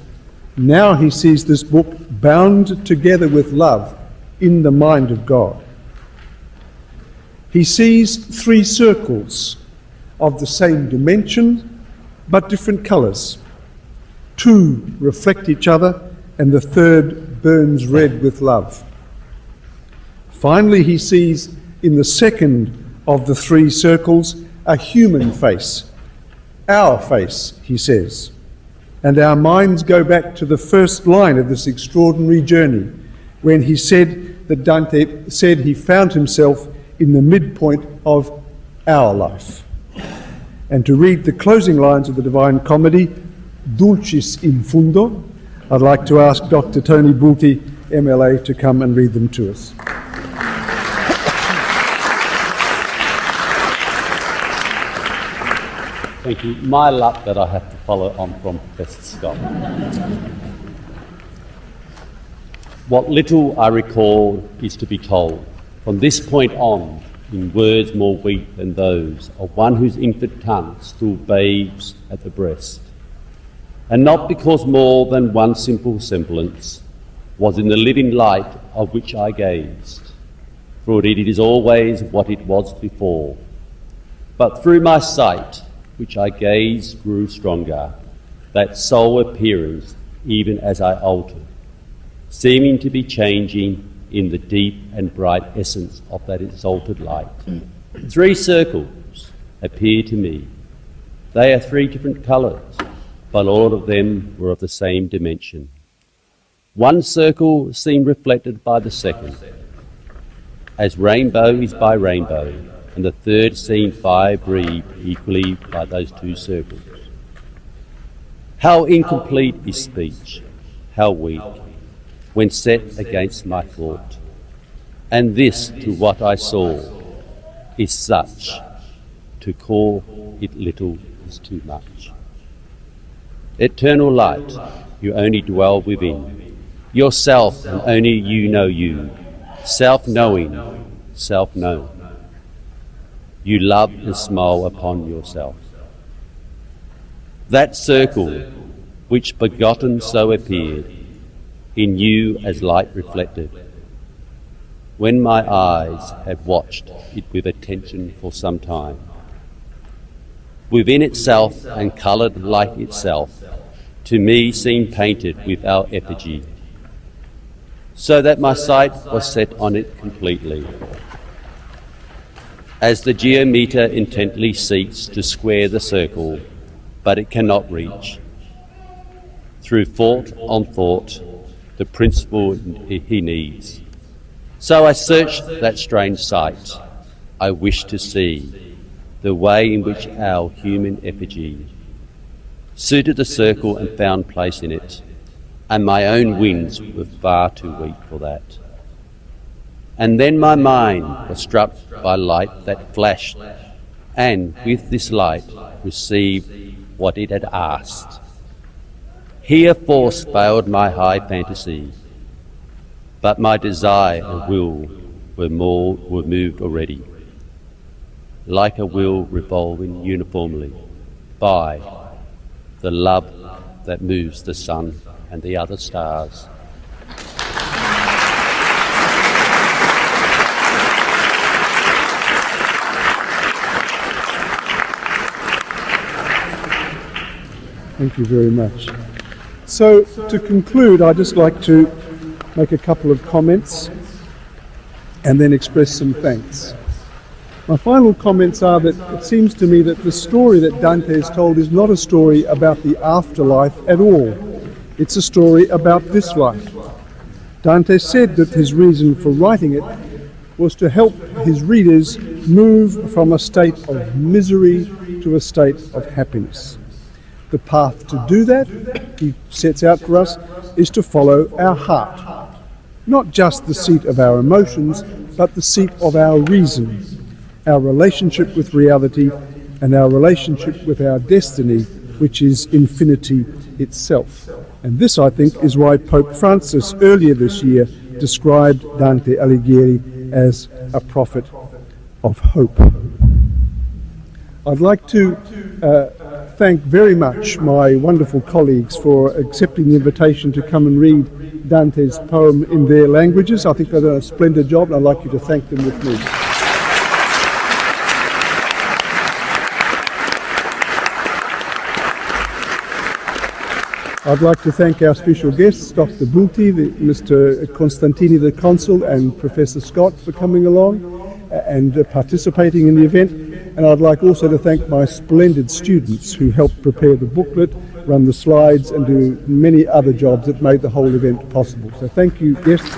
[SPEAKER 1] Now he sees this book bound together with love in the mind of God. He sees three circles of the same dimension, but different colors. Two reflect each other, and the third burns red with love. Finally, he sees in the second of the three circles a human face. Our face, he says. And our minds go back to the first line of this extraordinary journey, when he said that Dante said he found himself in the midpoint of our life. And to read the closing lines of the Divine Comedy, Dulcis in fundo, I'd like to ask Dr. Tony Bulti, MLA, to come and read them to us.
[SPEAKER 3] Thank you. My luck that I have to follow on from Professor Scott. What little I recall is to be told. From this point on, in words more weak than those of one whose infant tongue still babes at the breast, and not because more than one simple semblance was in the living light of which I gazed, for it is always what it was before, but through my sight, which I gazed, grew stronger, that sole appearance even as I altered, seeming to be changing in the deep and bright essence of that exalted light. 3 circles appear to me. They are 3 different colours, but all of them were of the same dimension. One circle seemed reflected by the second, as rainbow is by rainbow, and the third seemed vibrated equally by those 2 circles. How incomplete is speech, how weak, when set against my thought. And this, to what I saw, is such, to call it little is too much. Eternal light, you only dwell within, yourself and only you know you, self-knowing, self-known. You love and smile upon yourself. That circle, which begotten so appeared, in you as light reflected, when my eyes had watched it with attention for some time, within itself and coloured like itself, to me seemed painted with our effigy, so that my sight was set on it completely. As the geometer intently seeks to square the circle, but it cannot reach, through thought on thought, the principle he needs. So I searched that strange sight. I wished to see the way in which our human effigy suited the circle and found place in it, and my own wings were far too weak for that. And then my mind was struck by light that flashed, and with this light received what it had asked. Here force failed my high fantasy, but my desire and will were moved already, like a wheel revolving uniformly by the love that moves the sun and the other stars.
[SPEAKER 1] Thank you very much. So, to conclude, I'd just like to make a couple of comments and then express some thanks. My final comments are that it seems to me that the story that Dante has told is not a story about the afterlife at all. It's a story about this life. Dante said that his reason for writing it was to help his readers move from a state of misery to a state of happiness. The path to do that, he sets out for us, is to follow our heart. Not just the seat of our emotions, but the seat of our reason, our relationship with reality and our relationship with our destiny, which is infinity itself. And this, I think, is why Pope Francis earlier this year described Dante Alighieri as a prophet of hope. I'd like to thank very much my wonderful colleagues for accepting the invitation to come and read Dante's poem in their languages. I think they've done a splendid job, and I'd like you to thank them with me. I'd like to thank our special guests, Dr. Bulti, Mr. Constantini, the Consul, and Professor Scott for coming along and participating in the event. And I'd like also to thank my splendid students who helped prepare the booklet, run the slides, and do many other jobs that made the whole event possible. So thank you, guests.